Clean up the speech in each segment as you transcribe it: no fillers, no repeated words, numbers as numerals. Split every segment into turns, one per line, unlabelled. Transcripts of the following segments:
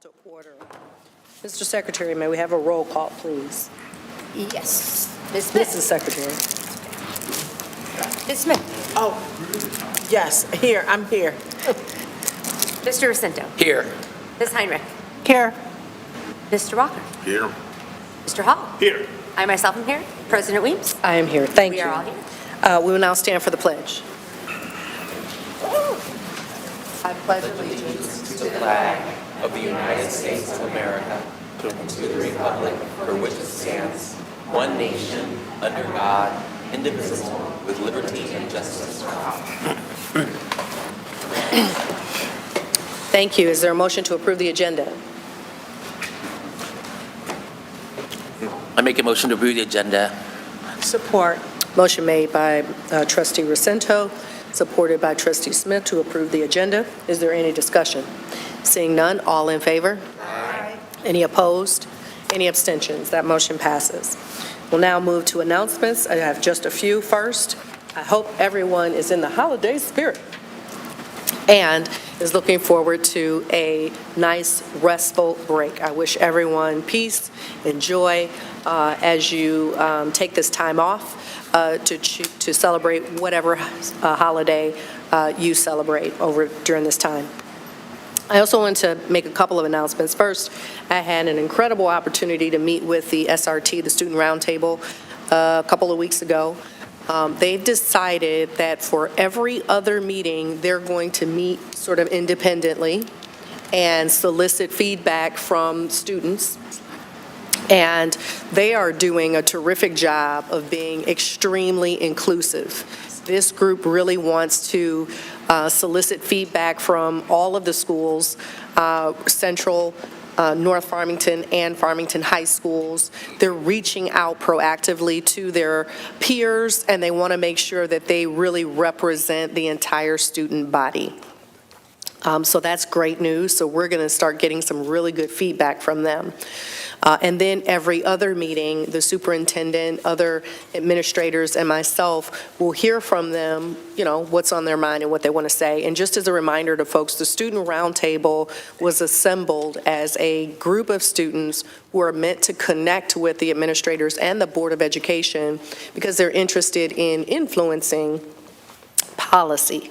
to order. Mr. Secretary, may we have a roll call, please?
Yes. Ms. Smith.
Mrs. Secretary.
Ms. Smith.
Oh, yes, here, I'm here.
Mr. Jacinto.
Here.
Ms. Heinrich.
Here.
Mr. Walker.
Here.
Mr. Hall.
Here.
I myself am here. President Weems.
I am here. Thank you.
We are all here.
We will now stand for the pledge. I pledge allegiance
to the flag of the United States of America and to the republic for which it stands, one nation, under God, indivisible, with liberty and justice for all.
Thank you. Is there a motion to approve the agenda?
I make a motion to approve the agenda.
Support.
Motion made by Trustee Jacinto, supported by Trustee Smith to approve the agenda. Is there any discussion? Seeing none, all in favor? Aye. Any opposed? Any abstentions? That motion passes. We'll now move to announcements. I have just a few first. I hope everyone is in the holiday spirit and is looking forward to a nice, restful break. I wish everyone peace and joy as you take this time off to celebrate whatever holiday you celebrate during this time. I also want to make a couple of announcements. First, I had an incredible opportunity to meet with the SRT, the Student Roundtable, a couple of weeks ago. They've decided that for every other meeting, they're going to meet sort of independently and solicit feedback from students. And they are doing a terrific job of being extremely inclusive. This group really wants to solicit feedback from all of the schools, Central, North Farmington, and Farmington High Schools. They're reaching out proactively to their peers, and they want to make sure that they really represent the entire student body. So that's great news. So we're going to start getting some really good feedback from them. And then every other meeting, the superintendent, other administrators, and myself will hear from them, what's on their mind and what they want to say. And just as a reminder to folks, the Student Roundtable was assembled as a group of students who are meant to connect with the administrators and the Board of Education because they're interested in influencing policy.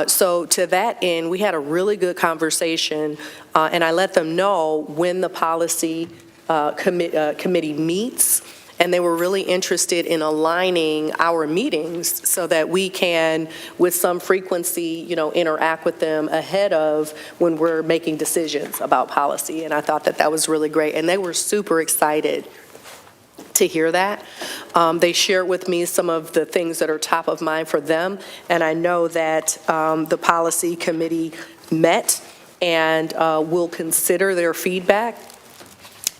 So to that end, we had a really good conversation, and I let them know when the policy committee meets, and they were really interested in aligning our meetings so that we can, with some frequency, interact with them ahead of when we're making decisions about policy. And I thought that that was really great, and they were super excited to hear that. They shared with me some of the things that are top of mind for them, and I know that the policy committee met and will consider their feedback.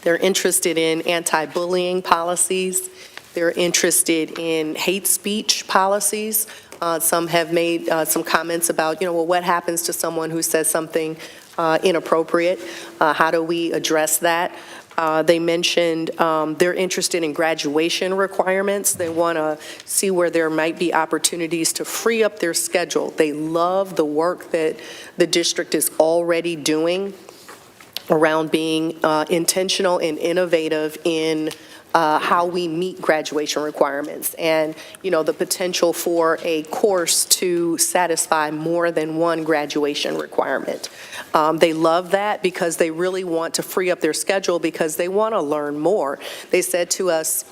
They're interested in anti-bullying policies. They're interested in hate speech policies. Some have made some comments about, what happens to someone who says something inappropriate? How do we address that? They mentioned they're interested in graduation requirements. They want to see where there might be opportunities to free up their schedule. They love the work that the district is already doing around being intentional and innovative in how we meet graduation requirements and, the potential for a course to satisfy more than one graduation requirement. They love that because they really want to free up their schedule because they want to learn more. They said to us,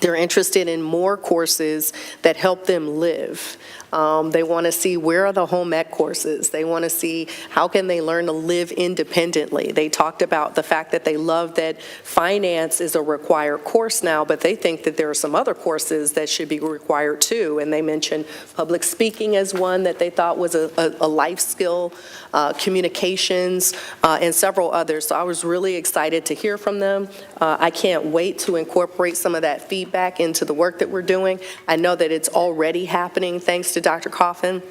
they're interested in more courses that help them live. They want to see where are the home ec courses. They want to see how can they learn to live independently. They talked about the fact that they love that finance is a required course now, but they think that there are some other courses that should be required too. And they mentioned public speaking as one that they thought was a life skill, communications, and several others. So I was really excited to hear from them. I can't wait to incorporate some of that feedback into the work that we're doing. I know that it's already happening thanks to Dr. Coffin,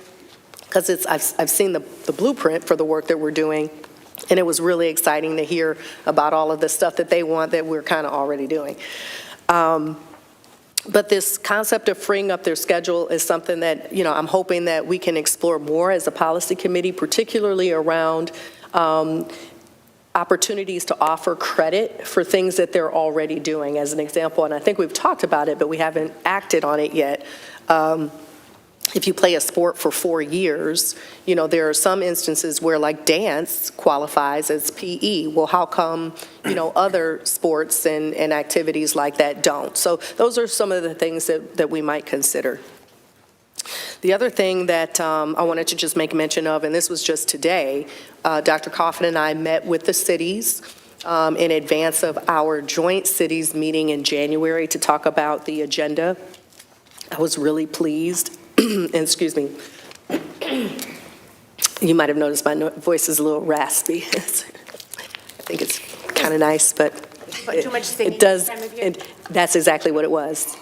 because I've seen the blueprint for the work that we're doing, and it was really exciting to hear about all of the stuff that they want that we're kind of already doing. But this concept of freeing up their schedule is something that, I'm hoping that we can explore more as a policy committee, particularly around opportunities to offer credit for things that they're already doing. As an example, and I think we've talked about it, but we haven't acted on it yet. If you play a sport for 4 years, there are some instances where like dance qualifies as PE. Well, how come, other sports and activities like that don't? So those are some of the things that we might consider. The other thing that I wanted to just make mention of, and this was just today, Dr. Coffin and I met with the cities in advance of our joint cities meeting in January to talk about the agenda. I was really pleased. Excuse me. You might have noticed my voice is a little raspy. I think it's kind of nice, but
Too much singing
it does.
this time of year?
That's exactly what it was.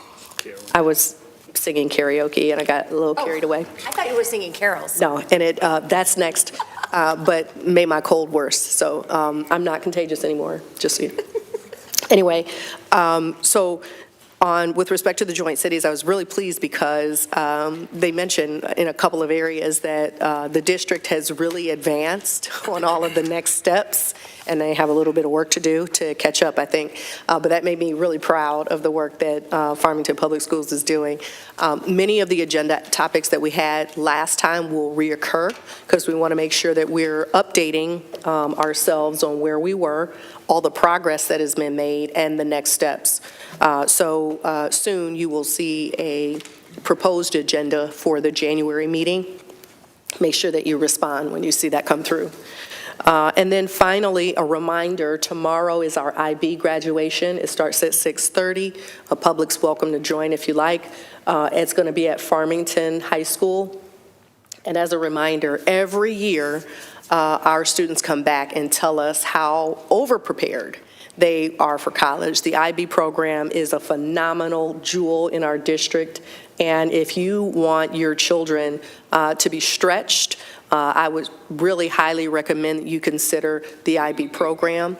I was singing karaoke and I got a little carried away.
I thought you were singing carols.
No, and that's next, but made my cold worse. So I'm not contagious anymore, just so you know. Anyway, with respect to the joint cities, I was really pleased because they mentioned in a couple of areas that the district has really advanced on all of the next steps, and they have a little bit of work to do to catch up, I think. But that made me really proud of the work that Farmington Public Schools is doing. Many of the agenda topics that we had last time will reoccur because we want to make sure that we're updating ourselves on where we were, all the progress that has been made, and the next steps. So soon you will see a proposed agenda for the January meeting. Make sure that you respond when you see that come through. And then finally, a reminder, tomorrow is our IB graduation. It starts at 6:30. A public's welcome to join if you like. It's going to be at Farmington High School. And as a reminder, every year, our students come back and tell us how overprepared they are for college. The IB program is a phenomenal jewel in our district, and if you want your children to be stretched, I would really highly recommend that you consider the IB program.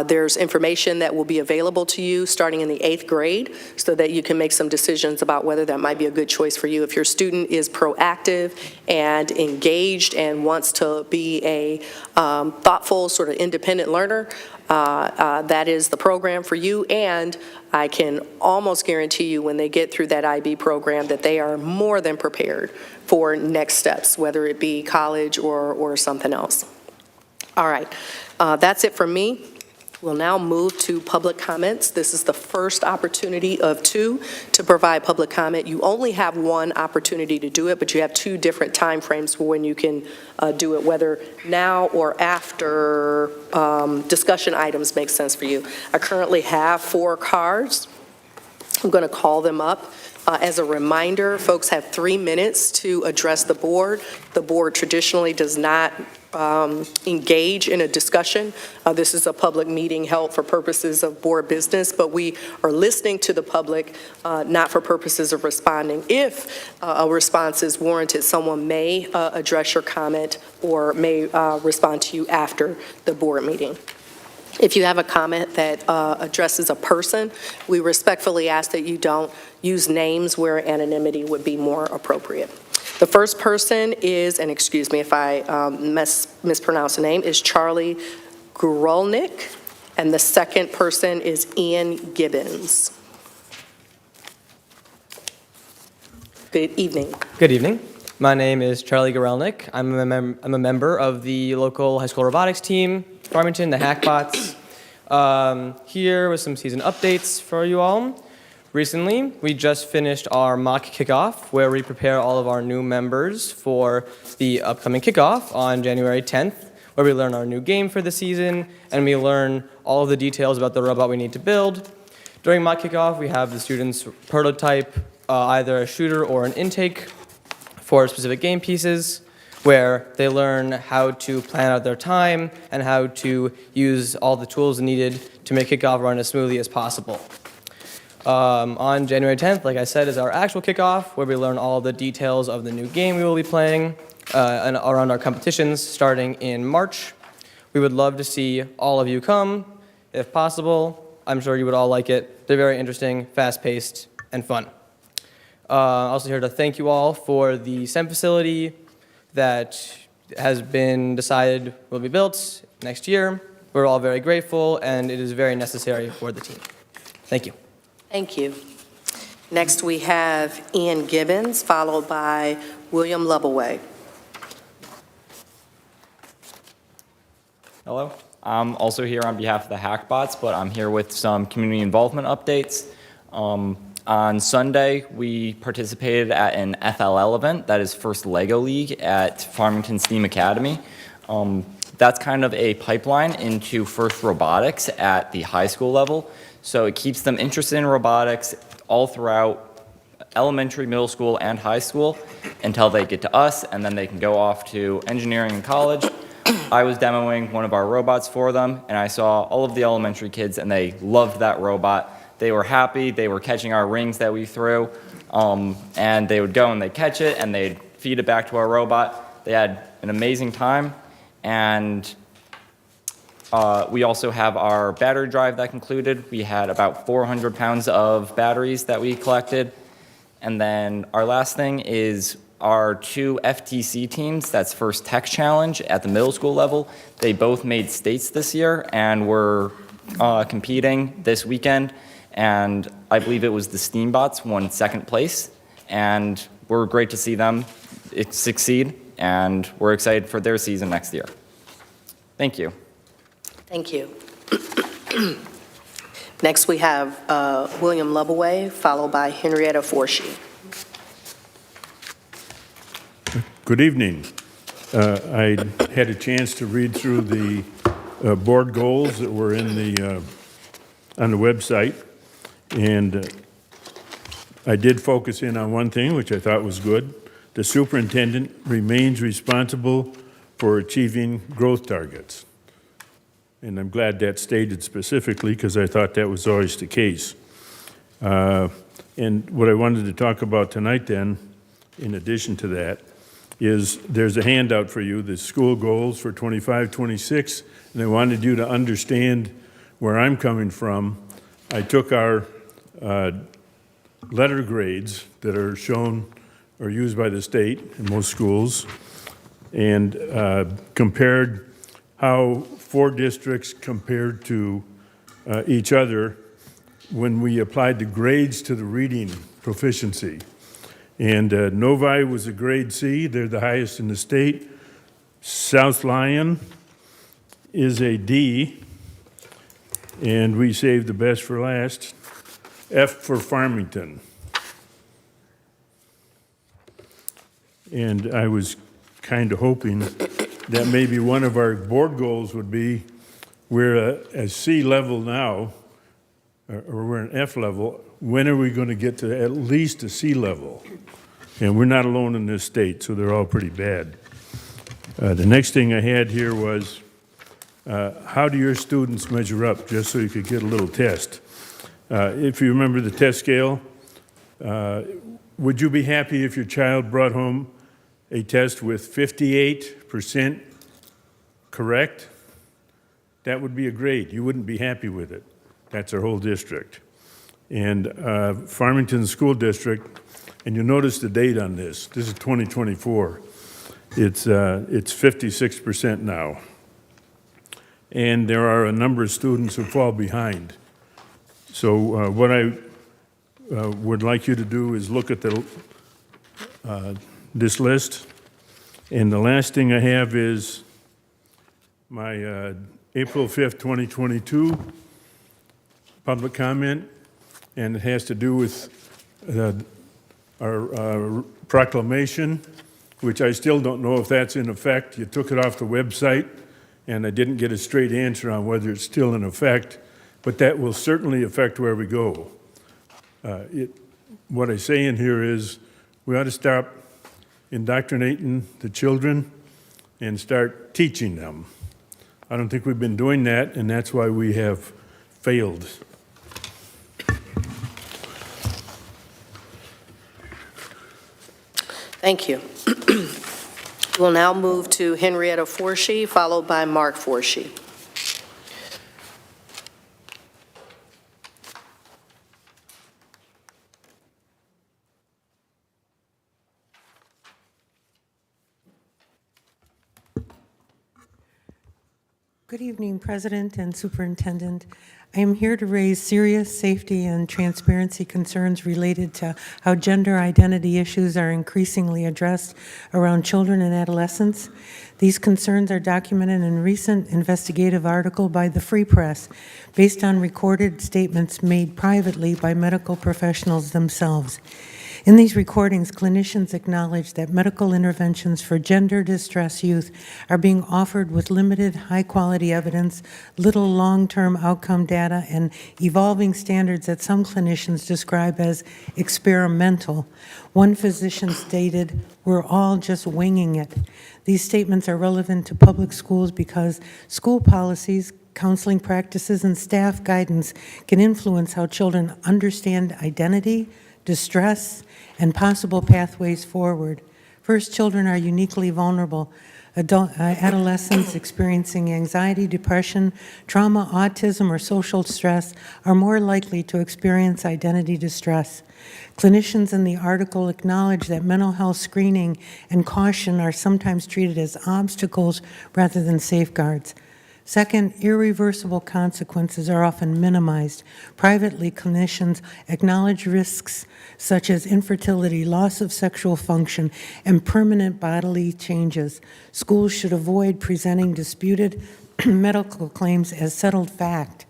There's information that will be available to you starting in the 8th grade so that you can make some decisions about whether that might be a good choice for you. If your student is proactive and engaged and wants to be a thoughtful, sort of independent learner, that is the program for you, and I can almost guarantee you when they get through that IB program that they are more than prepared for next steps, whether it be college or something else. All right, that's it from me. We'll now move to public comments. This is the first opportunity of 2 to provide public comment. You only have 1 opportunity to do it, but you have 2 different time frames for when you can do it, whether now or after discussion items make sense for you. I currently have 4 cards. I'm going to call them up. As a reminder, folks have 3 minutes to address the board. The board traditionally does not engage in a discussion. This is a public meeting held for purposes of board business, but we are listening to the public, not for purposes of responding. If a response is warranted, someone may address your comment or may respond to you after the board meeting. If you have a comment that addresses a person, we respectfully ask that you don't use names where anonymity would be more appropriate. The first person is, and excuse me if I mispronounce the name, is Charlie Gurulnik, and the second person is Ian Gibbons. Good evening.
Good evening. My name is Charlie Gurulnik. I'm a member of the local high school robotics team, Farmington, the Hackbots. Here with some season updates for you all. Recently, we just finished our mock kickoff where we prepare all of our new members for the upcoming kickoff on January 10th, where we learn our new game for the season and we learn all of the details about the robot we need to build. During mock kickoff, we have the students prototype either a shooter or an intake for specific game pieces, where they learn how to plan out their time and how to use all the tools needed to make kickoff run as smoothly as possible. On January 10th, like I said, is our actual kickoff, where we learn all the details of the new game we will be playing and around our competitions starting in March. We would love to see all of you come, if possible. I'm sure you would all like it. They're very interesting, fast-paced, and fun. Also here to thank you all for the STEM facility that has been decided will be built next year. We're all very grateful, and it is very necessary for the team. Thank you.
Thank you. Next, we have Ian Gibbons, followed by William Lovaway.
Hello. I'm also here on behalf of the Hackbots, but I'm here with some community involvement updates. On Sunday, we participated at an FLL event, that is First Lego League at Farmington STEAM Academy. That's kind of a pipeline into FIRST Robotics at the high school level. So it keeps them interested in robotics all throughout elementary, middle school, and high school until they get to us, and then they can go off to engineering and college. I was demoing one of our robots for them, and I saw all of the elementary kids, and they loved that robot. They were happy. They were catching our rings that we threw, and they would go and they'd catch it, and they'd feed it back to our robot. They had an amazing time, and we also have our battery drive that concluded. We had about 400 pounds of batteries that we collected. And then our last thing is our 2 FTC teams, that's First Tech Challenge at the middle school level. They both made states this year and were competing this weekend. And I believe it was the Steambots won 2nd place. And we're great to see them succeed. And we're excited for their season next year. Thank you.
Thank you. Next, we have William Lovaway, followed by Henrietta Forshee.
Good evening. I had a chance to read through the board goals that were in the on the website, and I did focus in on one thing, which I thought was good. The superintendent remains responsible for achieving growth targets. And I'm glad that's stated specifically because I thought that was always the case. And what I wanted to talk about tonight then, in addition to that, is there's a handout for you, the school goals for 25-26, and I wanted you to understand where I'm coming from. I took our letter grades that are shown or used by the state in most schools and compared how 4 districts compared to each other when we applied the grades to the reading proficiency. And Novi was a grade C, they're the highest in the state. South Lyon is a D, and we saved the best for last. F for Farmington. And I was kind of hoping that maybe one of our board goals would be we're a C level now, or we're an F level. When are we going to get to at least a C level? And we're not alone in this state, so they're all pretty bad. The next thing I had here was how do your students measure up, just so you could get a little test. If you remember the test scale, would you be happy if your child brought home a test with 58% correct? That would be a grade. You wouldn't be happy with it. That's our whole district. And Farmington School District, and you'll notice the date on this. This is 2024. It's 56% now. And there are a number of students who fall behind. So what I would like you to do is look at the this list. And the last thing I have is my April 5th, 2022 public comment, and it has to do with our proclamation, which I still don't know if that's in effect. You took it off the website, and I didn't get a straight answer on whether it's still in effect, but that will certainly affect where we go. What I say in here is we ought to stop indoctrinating the children and start teaching them. I don't think we've been doing that, and that's why we have failed.
Thank you. We'll now move to Henrietta Forshee, followed by Mark Forshee.
Good evening, President and Superintendent. I am here to raise serious safety and transparency concerns related to how gender identity issues are increasingly addressed around children and adolescents. These concerns are documented in a recent investigative article by the Free Press based on recorded statements made privately by medical professionals themselves. In these recordings, clinicians acknowledge that medical interventions for gender-distressed youth are being offered with limited high-quality evidence, little long-term outcome data, and evolving standards that some clinicians describe as experimental. One physician stated, "We're all just winging it." These statements are relevant to public schools because school policies, counseling practices, and staff guidance can influence how children understand identity, distress, and possible pathways forward. First, children are uniquely vulnerable. Adolescents experiencing anxiety, depression, trauma, autism, or social stress are more likely to experience identity distress. Clinicians in the article acknowledge that mental health screening and caution are sometimes treated as obstacles rather than safeguards. Second, irreversible consequences are often minimized. Privately, clinicians acknowledge risks such as infertility, loss of sexual function, and permanent bodily changes. Schools should avoid presenting disputed medical claims as settled fact.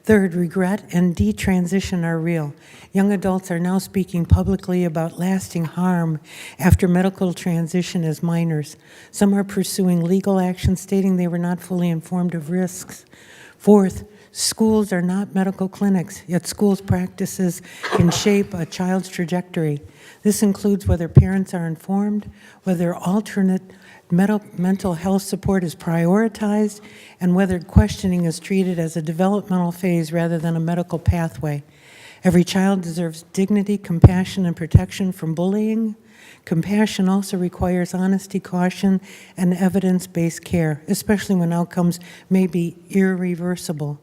Third, regret and detransition are real. Young adults are now speaking publicly about lasting harm after medical transition as minors. Some are pursuing legal action stating they were not fully informed of risks. Fourth, schools are not medical clinics, yet schools' practices can shape a child's trajectory. This includes whether parents are informed, whether alternate mental health support is prioritized, and whether questioning is treated as a developmental phase rather than a medical pathway. Every child deserves dignity, compassion, and protection from bullying. Compassion also requires honesty, caution, and evidence-based care, especially when outcomes may be irreversible.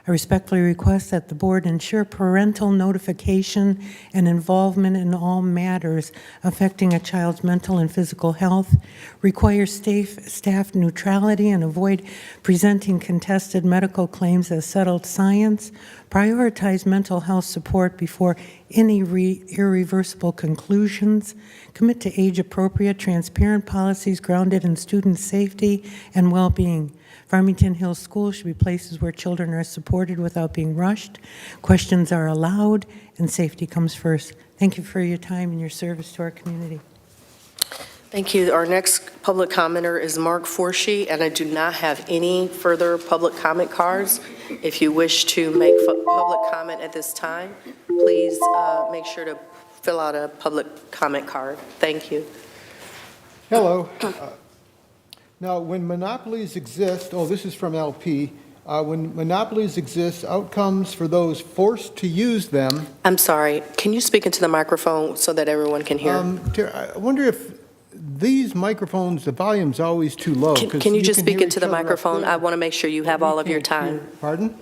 I respectfully request that the board ensure parental notification and involvement in all matters affecting a child's mental and physical health, require staff neutrality and avoid presenting contested medical claims as settled science, prioritize mental health support before any irreversible conclusions, commit to age-appropriate, transparent policies grounded in student safety and well-being. Farmington Hills Schools should be places where children are supported without being rushed, questions are allowed, and safety comes first. Thank you for your time and your service to our community.
Thank you. Our next public commenter is Mark Forshee, and I do not have any further public comment cards. If you wish to make public comment at this time, please make sure to fill out a public comment card. Thank you.
Hello. Now, when monopolies exist, this is from LP, when monopolies exist, outcomes for those forced to use them.
I'm sorry, can you speak into the microphone so that everyone can hear?
I wonder if these microphones, the volume's always too low.
Can you just
can
speak
hear
into
each
the
other up
microphone?
there.
I want to make sure you have all of your time.
Pardon?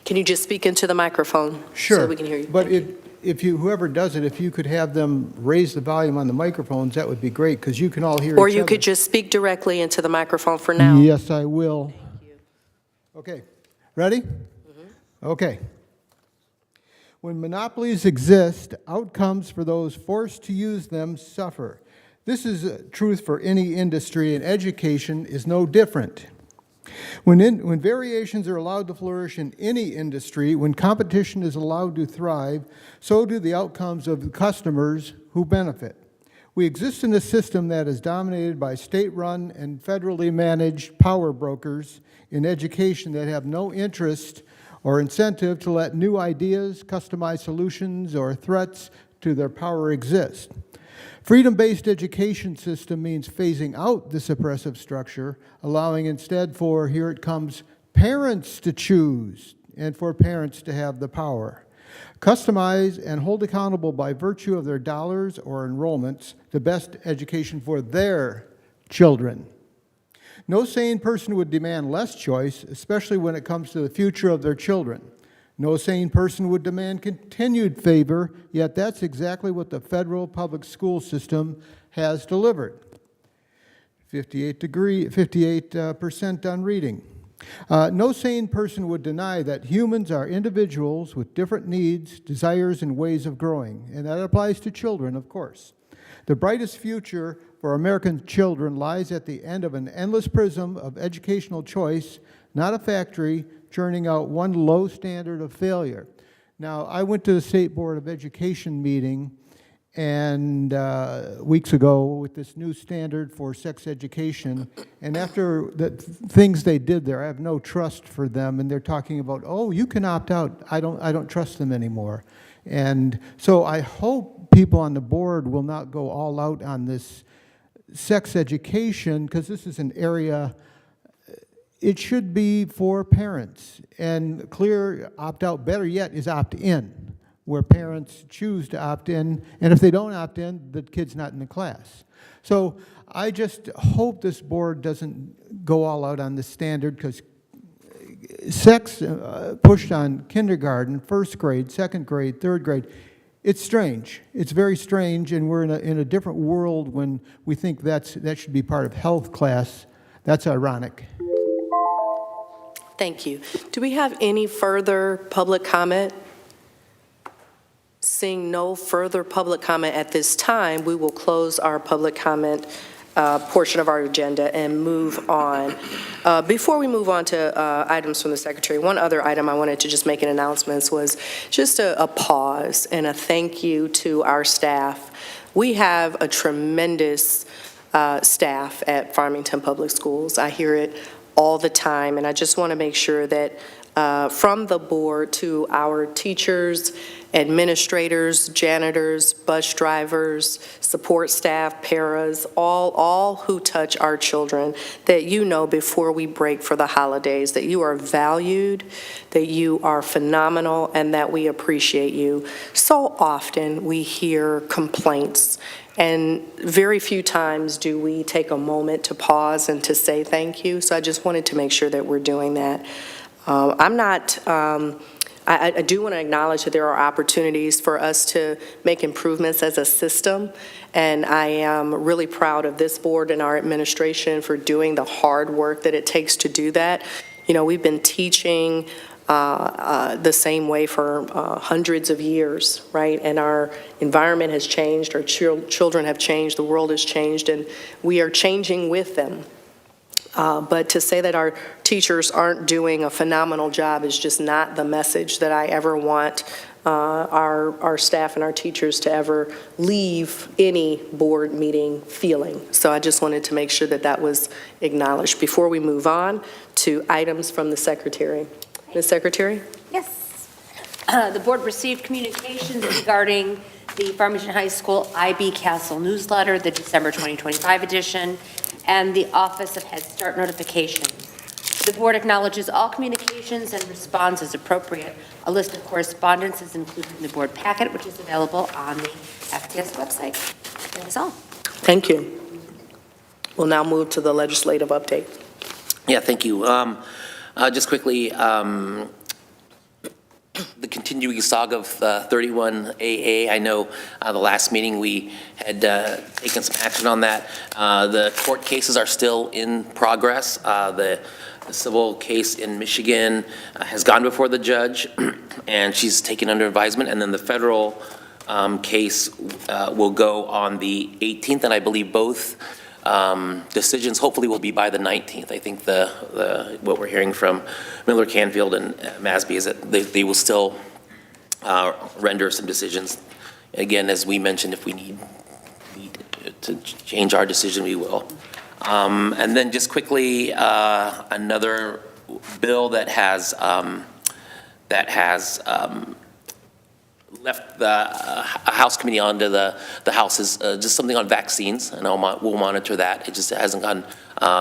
Can you just speak into the microphone?
Sure.
So we can hear you.
But
Thank you.
if you, whoever does it, if you could have them raise the volume on the microphones, that would be great, because you can all hear each other.
Or you could just speak directly into the microphone for now.
Yes, I will.
Thank you.
Okay, ready? Okay. When monopolies exist, outcomes for those forced to use them suffer. This is truth for any industry, and education is no different. When variations are allowed to flourish in any industry, when competition is allowed to thrive, so do the outcomes of the customers who benefit. We exist in a system that is dominated by state-run and federally managed power brokers in education that have no interest or incentive to let new ideas, customized solutions, or threats to their power exist. Freedom-based education system means phasing out this oppressive structure, allowing instead for, here it comes, parents to choose and for parents to have the power. Customize and hold accountable by virtue of their dollars or enrollments the best education for their children. No sane person would demand less choice, especially when it comes to the future of their children. No sane person would demand continued favor, yet that's exactly what the federal public school system has delivered. 58% on reading. No sane person would deny that humans are individuals with different needs, desires, and ways of growing, and that applies to children, of course. The brightest future for American children lies at the end of an endless prism of educational choice, not a factory churning out one low standard of failure. Now, I went to the State Board of Education meeting and weeks ago with this new standard for sex education, and after the things they did there, I have no trust for them, and they're talking about, oh, you can opt out. I don't trust them anymore. And so I hope people on the board will not go all out on this sex education, because this is an area, it should be for parents, and clear opt-out, better yet, is opt-in, where parents choose to opt in, and if they don't opt in, the kid's not in the class. So I just hope this board doesn't go all out on this standard, because sex pushed on kindergarten, first grade, second grade, third grade, it's strange. It's very strange, and we're in a different world when we think that should be part of health class. That's ironic.
Thank you. Do we have any further public comment? Seeing no further public comment at this time, we will close our public comment portion of our agenda and move on. Before we move on to items from the Secretary, one other item I wanted to just make an announcement was just a pause and a thank you to our staff. We have a tremendous staff at Farmington Public Schools. I hear it all the time, and I just want to make sure that from the board to our teachers, administrators, janitors, bus drivers, support staff, paras, all who touch our children, that you know before we break for the holidays that you are valued, that you are phenomenal, and that we appreciate you. So often we hear complaints, and very few times do we take a moment to pause and to say thank you. So I just wanted to make sure that we're doing that. I do want to acknowledge that there are opportunities for us to make improvements as a system, and I am really proud of this board and our administration for doing the hard work that it takes to do that. You know, we've been teaching the same way for hundreds of years, right? And our environment has changed, our children have changed, the world has changed, and we are changing with them. But to say that our teachers aren't doing a phenomenal job is just not the message that I ever want our staff and our teachers to ever leave any board meeting feeling. So I just wanted to make sure that that was acknowledged before we move on to items from the Secretary. Ms. Secretary?
Yes. The board received communications regarding the Farmington High School IB Castle newsletter, the December 2025 edition, and the Office of Head Start notifications. The board acknowledges all communications and responds as appropriate. A list of correspondence is included in the board packet, which is available on the FTS website. That is all.
Thank you. We'll now move to the legislative update.
Yeah, thank you. Just quickly, the continuing saga of 31AA. I know the last meeting we had taken some action on that. The court cases are still in progress. The civil case in Michigan has gone before the judge, and she's taken under advisement. And then the federal case will go on the 18th, and I believe both decisions hopefully will be by the 19th. I think what we're hearing from Miller, Canfield, and Masby is that they will still render some decisions. Again, as we mentioned, if we need to change our decision, we will. And then just quickly, another bill that has left the House committee onto the House is just something on vaccines, and we'll monitor that. It just hasn't gone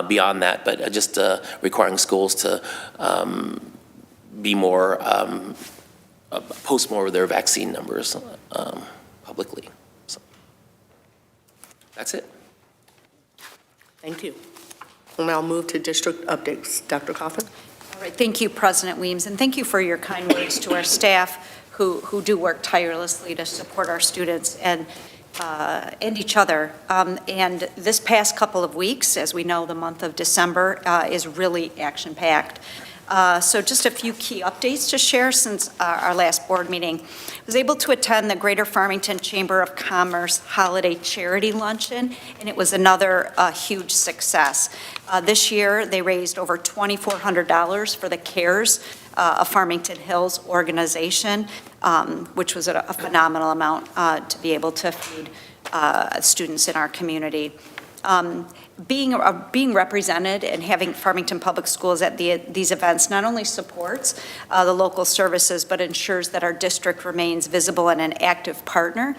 beyond that, but just requiring schools to be more, post more of their vaccine numbers publicly. So that's it.
Thank you. We'll now move to district updates. Dr. Coffin?
All right, thank you, President Weems, and thank you for your kind words to our staff who do work tirelessly to support our students. And and each other. And this past couple of weeks, as we know, the month of December is really action-packed. So just a few key updates to share since our last board meeting. I was able to attend the Greater Farmington Chamber of Commerce Holiday Charity Luncheon, and it was another huge success. This year, they raised over $2,400 for the CARES of Farmington Hills organization, which was a phenomenal amount to be able to feed students in our community. Being represented and having Farmington Public Schools at these events not only supports the local services, but ensures that our district remains visible and an active partner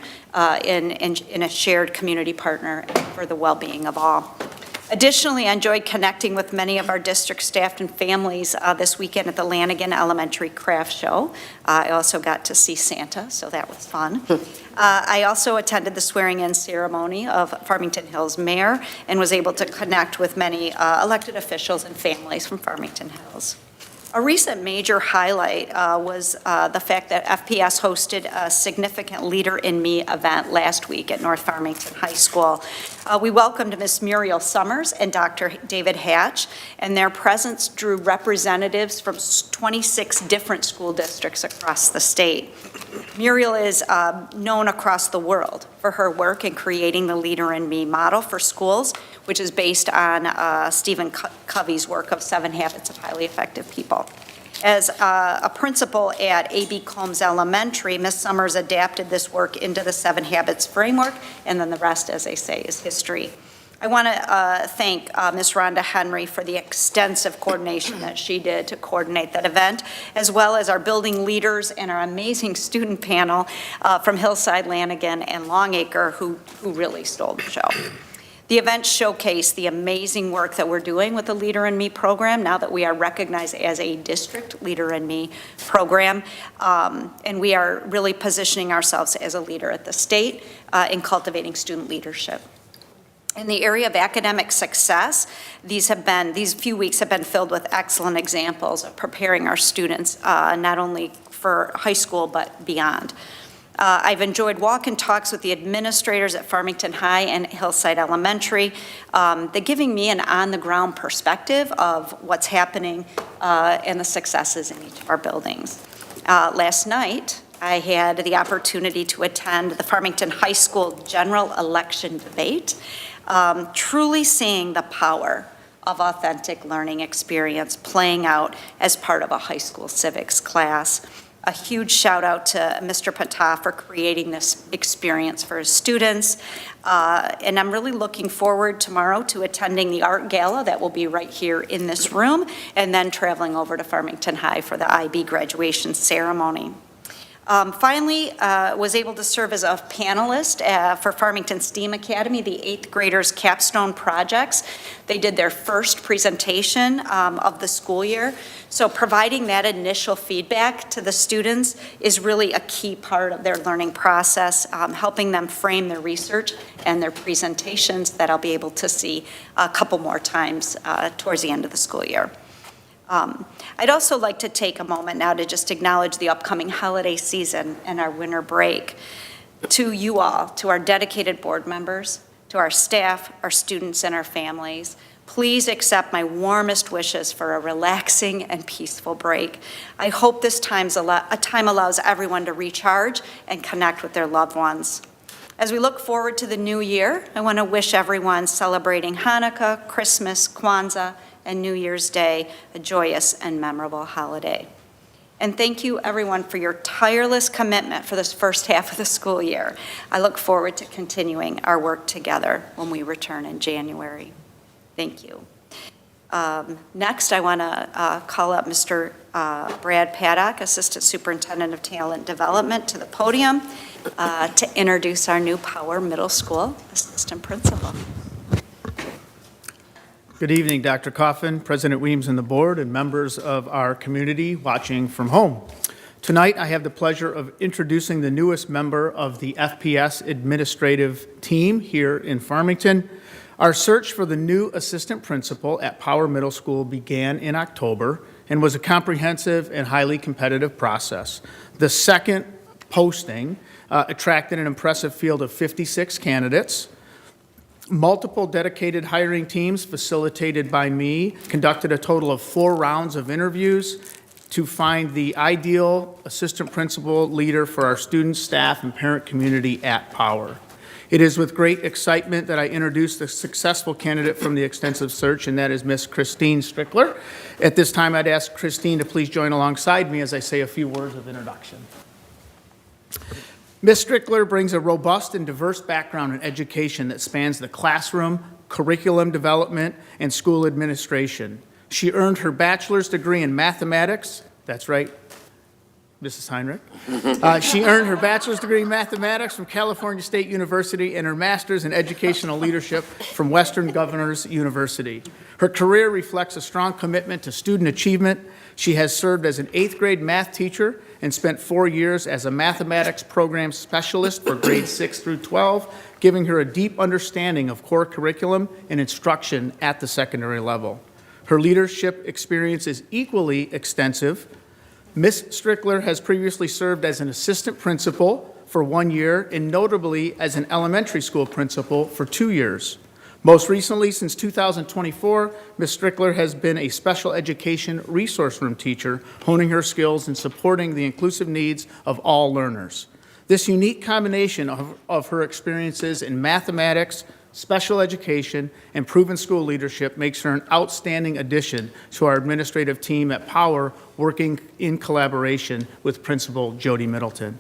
in a shared community partner for the well-being of all. Additionally, I enjoyed connecting with many of our district staff and families this weekend at the Lanigan Elementary Craft Show. I also got to see Santa, so that was fun. I also attended the swearing-in ceremony of Farmington Hills Mayor and was able to connect with many elected officials and families from Farmington Hills. A recent major highlight was the fact that FPS hosted a significant Leader in Me event last week at North Farmington High School. We welcomed Ms. Muriel Summers and Dr. David Hatch, and their presence drew representatives from 26 different school districts across the state. Muriel is known across the world for her work in creating the Leader in Me model for schools, which is based on Stephen Covey's work of 7 Habits of Highly Effective People. As a principal at A.B. Combs Elementary, Ms. Summers adapted this work into the 7 Habits framework, and then the rest, as they say, is history. I want to thank Ms. Rhonda Henry for the extensive coordination that she did to coordinate that event, as well as our building leaders and our amazing student panel from Hillside, Lanigan, and Longacre, who really stole the show. The event showcased the amazing work that we're doing with the Leader in Me program now that we are recognized as a district Leader in Me program, and we are really positioning ourselves as a leader at the state in cultivating student leadership. In the area of academic success, these few weeks have been filled with excellent examples of preparing our students not only for high school but beyond. I've enjoyed walk and talks with the administrators at Farmington High and Hillside Elementary. They're giving me an on-the-ground perspective of what's happening and the successes in each of our buildings. Last night, I had the opportunity to attend the Farmington High School general election debate, truly seeing the power of authentic learning experience playing out as part of a high school civics class. A huge shout out to Mr. Patah for creating this experience for his students. And I'm really looking forward tomorrow to attending the art gala that will be right here in this room, and then traveling over to Farmington High for the IB graduation ceremony. Finally, was able to serve as a panelist for Farmington STEAM Academy, the 8th graders capstone projects. They did their first presentation of the school year. So providing that initial feedback to the students is really a key part of their learning process, helping them frame their research and their presentations that I'll be able to see a couple more times towards the end of the school year. I'd also like to take a moment now to just acknowledge the upcoming holiday season and our winter break. To you all, to our dedicated board members, to our staff, our students, and our families, please accept my warmest wishes for a relaxing and peaceful break. I hope this time allows everyone to recharge and connect with their loved ones. As we look forward to the new year, I want to wish everyone celebrating Hanukkah, Christmas, Kwanzaa, and New Year's Day a joyous and memorable holiday. And thank you, everyone, for your tireless commitment for this first half of the school year. I look forward to continuing our work together when we return in January. Thank you. Next, I want to call up Mr. Brad Paddock, Assistant Superintendent of Talent Development, to the podium to introduce our new Power Middle School Assistant Principal.
Good evening, Dr. Coffin, President Weems and the board, and members of our community watching from home. Tonight, I have the pleasure of introducing the newest member of the FPS administrative team here in Farmington. Our search for the new assistant principal at Power Middle School began in October and was a comprehensive and highly competitive process. The second posting attracted an impressive field of 56 candidates. Multiple dedicated hiring teams, facilitated by me, conducted a total of 4 rounds of interviews to find the ideal assistant principal leader for our students, staff, and parent community at Power. It is with great excitement that I introduce the successful candidate from the extensive search, and that is Miss Christine Strickler. At this time, I'd ask Christine to please join alongside me as I say a few words of introduction. Ms. Strickler brings a robust and diverse background in education that spans the classroom, curriculum development, and school administration. She earned her bachelor's degree in mathematics. That's right, Mrs. Heinrich. She earned her bachelor's degree in mathematics from California State University and her master's in educational leadership from Western Governors University. Her career reflects a strong commitment to student achievement. She has served as an 8th grade math teacher and spent 4 years as a mathematics program specialist for grades 6 through 12, giving her a deep understanding of core curriculum and instruction at the secondary level. Her leadership experience is equally extensive. Ms. Strickler has previously served as an assistant principal for 1 year and notably as an elementary school principal for 2 years. Most recently, since 2024, Ms. Strickler has been a special education resource room teacher, honing her skills and supporting the inclusive needs of all learners. This unique combination of her experiences in mathematics, special education, and proven school leadership makes her an outstanding addition to our administrative team at Power, working in collaboration with Principal Jody Middleton.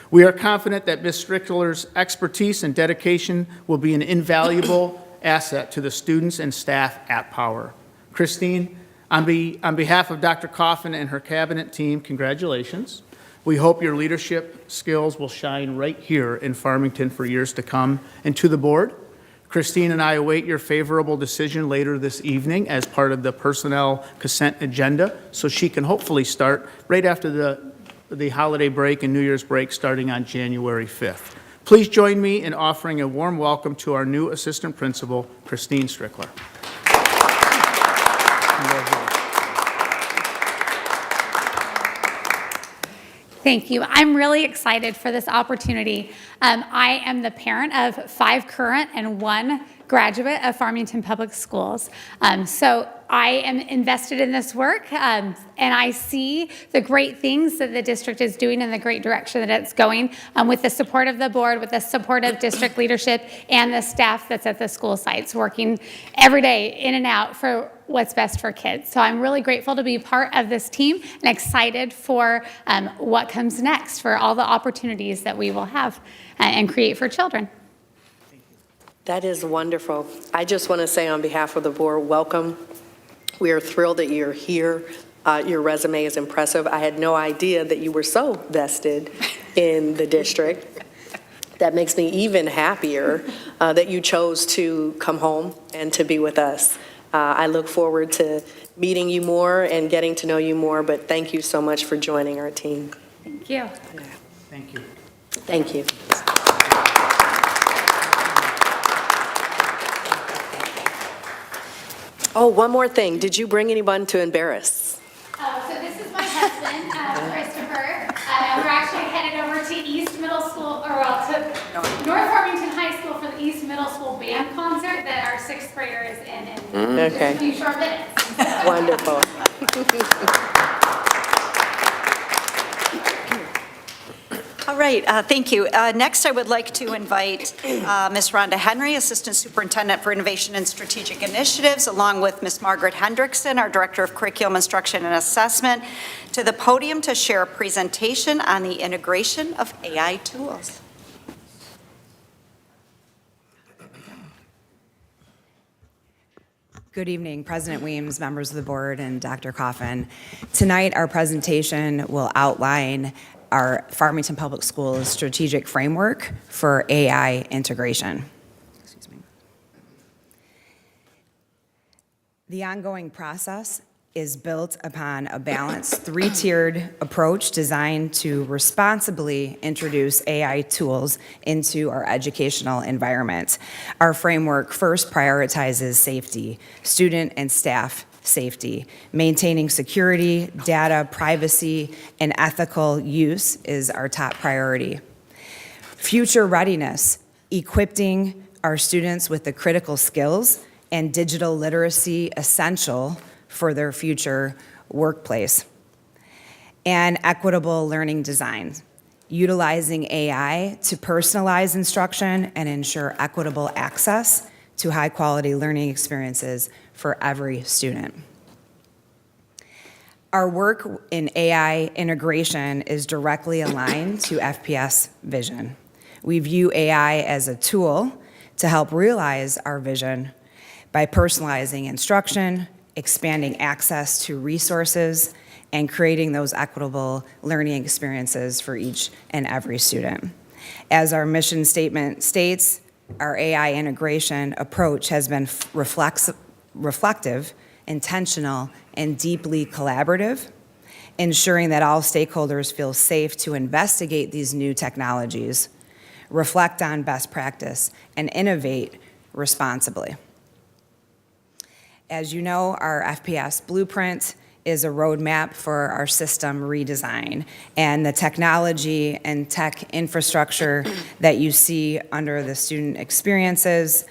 We are confident that Ms. Strickler's expertise and dedication will be an invaluable asset to the students and staff at Power. Christine, on behalf of Dr. Coffin and her cabinet team, congratulations. We hope your leadership skills will shine right here in Farmington for years to come. And to the board, Christine and I await your favorable decision later this evening as part of the personnel consent agenda, so she can hopefully start right after the holiday break and New Year's break starting on January 5th. Please join me in offering a warm welcome to our new assistant principal, Christine Strickler.
Thank you. I'm really excited for this opportunity. I am the parent of 5 current and 1 graduate of Farmington Public Schools. So I am invested in this work, and I see the great things that the district is doing and the great direction that it's going with the support of the board, with the support of district leadership and the staff that's at the school sites working every day in and out for what's best for kids. So I'm really grateful to be part of this team and excited for what comes next, for all the opportunities that we will have and create for children.
That is wonderful. I just want to say on behalf of the board, welcome. We are thrilled that you're here. Your resume is impressive. I had no idea that you were so vested in the district. That makes me even happier that you chose to come home and to be with us. I look forward to meeting you more and getting to know you more, but thank you so much for joining our team.
Thank you.
Thank you.
Thank you. Oh, one more thing. Did you bring anyone to embarrass?
So this is my husband, Christopher. We're actually headed over to East Middle School, or to North Farmington High School for the East Middle School band concert that our 6th grader is in
Okay.
just a few short minutes.
Wonderful.
All right, thank you. Next, I would like to invite Ms. Rhonda Henry, Assistant Superintendent for Innovation and Strategic Initiatives, along with Ms. Margaret Hendrickson, our Director of Curriculum Instruction and Assessment, to the podium to share a presentation on the integration of AI tools.
Good evening, President Weems, members of the board, and Dr. Coffin. Tonight, our presentation will outline our Farmington Public Schools strategic framework for AI integration. Excuse me. The ongoing process is built upon a balanced 3-tiered approach designed to responsibly introduce AI tools into our educational environment. Our framework first prioritizes safety, student and staff safety. Maintaining security, data privacy, and ethical use is our top priority. Future readiness, equipping our students with the critical skills and digital literacy essential for their future workplace. And equitable learning design, utilizing AI to personalize instruction and ensure equitable access to high-quality learning experiences for every student. Our work in AI integration is directly aligned to FPS vision. We view AI as a tool to help realize our vision by personalizing instruction, expanding access to resources, and creating those equitable learning experiences for each and every student. As our mission statement states, our AI integration approach has been reflective, intentional, and deeply collaborative, ensuring that all stakeholders feel safe to investigate these new technologies, reflect on best practice, and innovate responsibly. As you know, our FPS blueprint is a roadmap for our system redesign, and the technology and tech infrastructure that you see under the student experiences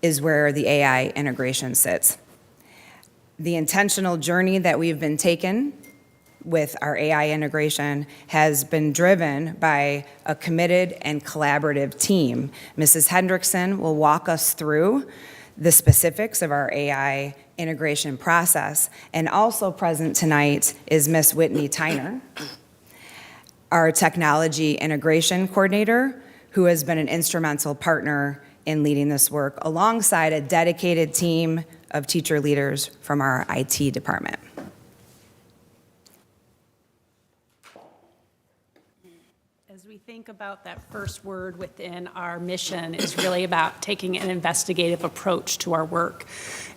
is where the AI integration sits. The intentional journey that we've been taken with our AI integration has been driven by a committed and collaborative team. Mrs. Hendrickson will walk us through the specifics of our AI integration process, and also present tonight is Ms. Whitney Tyner, our technology integration coordinator, who has been an instrumental partner in leading this work alongside a dedicated team of teacher leaders from our IT department.
As we think about that first word within our mission is really about taking an investigative approach to our work.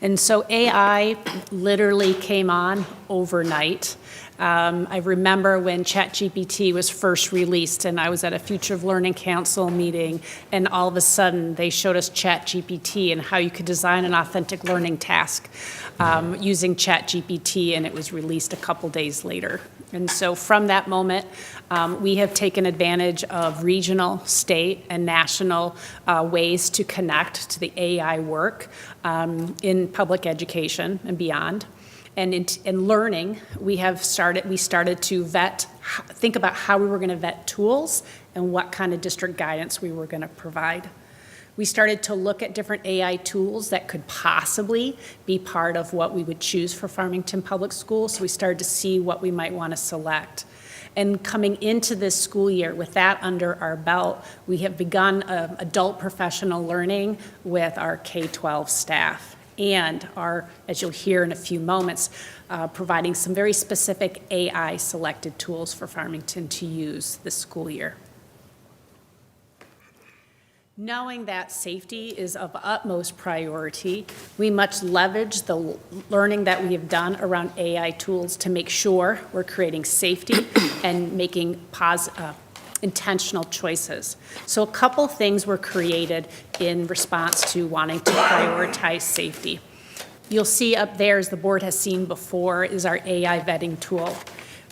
And so AI literally came on overnight. I remember when ChatGPT was first released, and I was at a Future of Learning Council meeting, and all of a sudden they showed us ChatGPT and how you could design an authentic learning task using ChatGPT, and it was released a couple days later. And so from that moment, we have taken advantage of regional, state, and national ways to connect to the AI work in public education and beyond. And in learning, we started to think about how we were going to vet tools and what kind of district guidance we were going to provide. We started to look at different AI tools that could possibly be part of what we would choose for Farmington Public Schools, so we started to see what we might want to select. And coming into this school year, with that under our belt, we have begun adult professional learning with our K-12 staff. And are, as you'll hear in a few moments, providing some very specific AI-selected tools for Farmington to use this school year. Knowing that safety is of utmost priority, we must leverage the learning that we have done around AI tools to make sure we're creating safety and making intentional choices. So a couple things were created in response to wanting to prioritize safety. You'll see up there, as the board has seen before, is our AI vetting tool.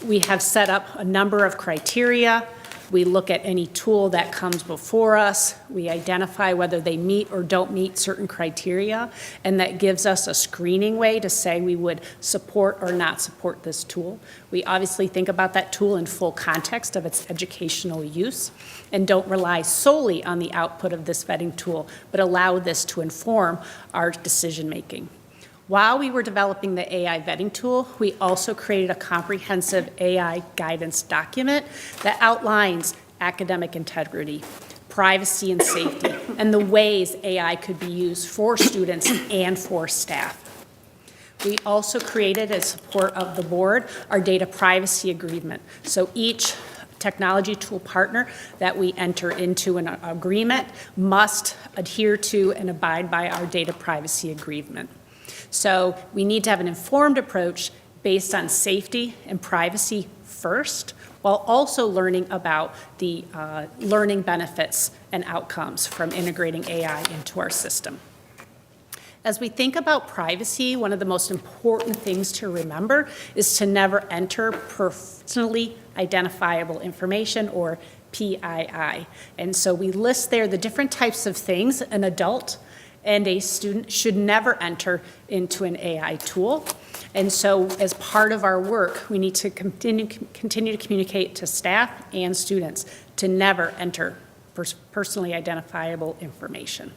We have set up a number of criteria. We look at any tool that comes before us. We identify whether they meet or don't meet certain criteria, and that gives us a screening way to say we would support or not support this tool. We obviously think about that tool in full context of its educational use and don't rely solely on the output of this vetting tool, but allow this to inform our decision-making. While we were developing the AI vetting tool, we also created a comprehensive AI guidance document that outlines academic integrity, privacy and safety, and the ways AI could be used for students and for staff. We also created, as support of the board, our data privacy agreement. So each technology tool partner that we enter into an agreement must adhere to and abide by our data privacy agreement. So we need to have an informed approach based on safety and privacy first, while also learning about the learning benefits and outcomes from integrating AI into our system. As we think about privacy, one of the most important things to remember is to never enter personally identifiable information, or PII. And so we list there the different types of things an adult and a student should never enter into an AI tool. And so as part of our work, we need to continue to communicate to staff and students to never enter personally identifiable information.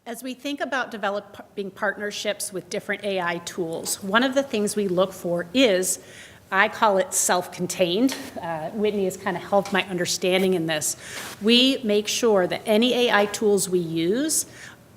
As we think about developing partnerships with different AI tools, one of the things we look for is, I call it self-contained. Whitney has kind of helped my understanding in this. We make sure that any AI tools we use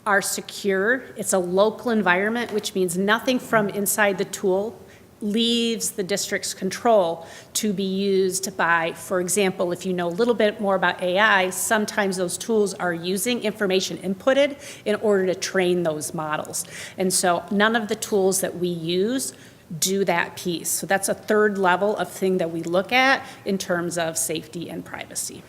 are secure. It's a local environment, which means nothing from inside the tool leaves the district's control to be used by, for example, if you know a little bit more about AI, sometimes those tools are using information inputted in order to train those models. And so none of the tools that we use do that piece. So that's a third level of thing that we look at in terms of safety and privacy.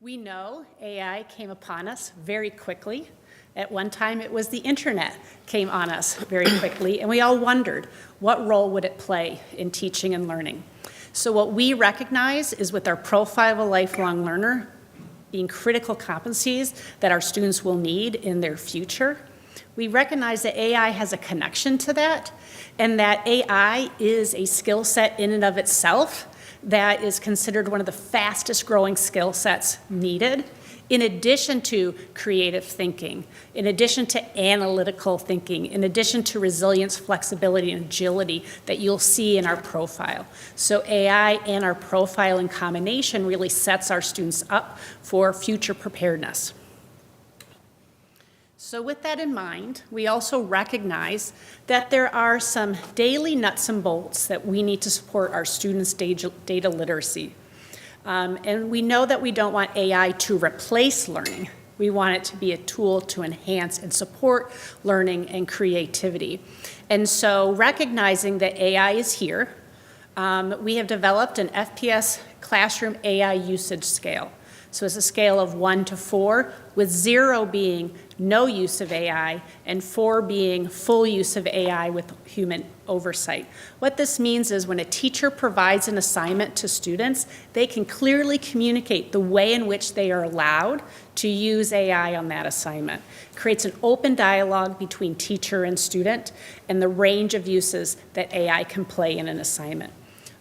We know AI came upon us very quickly. At one time, it was the internet came on us very quickly, and we all wondered, what role would it play in teaching and learning? So what we recognize is, with our profile of a lifelong learner being critical competencies that our students will need in their future, we recognize that AI has a connection to that, and that AI is a skill set in and of itself that is considered one of the fastest growing skill sets needed, in addition to creative thinking, in addition to analytical thinking, in addition to resilience, flexibility, and agility that you'll see in our profile. So AI and our profile in combination really sets our students up for future preparedness. So with that in mind, we also recognize that there are some daily nuts and bolts that we need to support our students' data literacy. And we know that we don't want AI to replace learning. We want it to be a tool to enhance and support learning and creativity. And so recognizing that AI is here, we have developed an FPS classroom AI usage scale. So it's a scale of 1 to 4, with 0 being no use of AI and 4 being full use of AI with human oversight. What this means is, when a teacher provides an assignment to students, they can clearly communicate the way in which they are allowed to use AI on that assignment. It creates an open dialogue between teacher and student and the range of uses that AI can play in an assignment.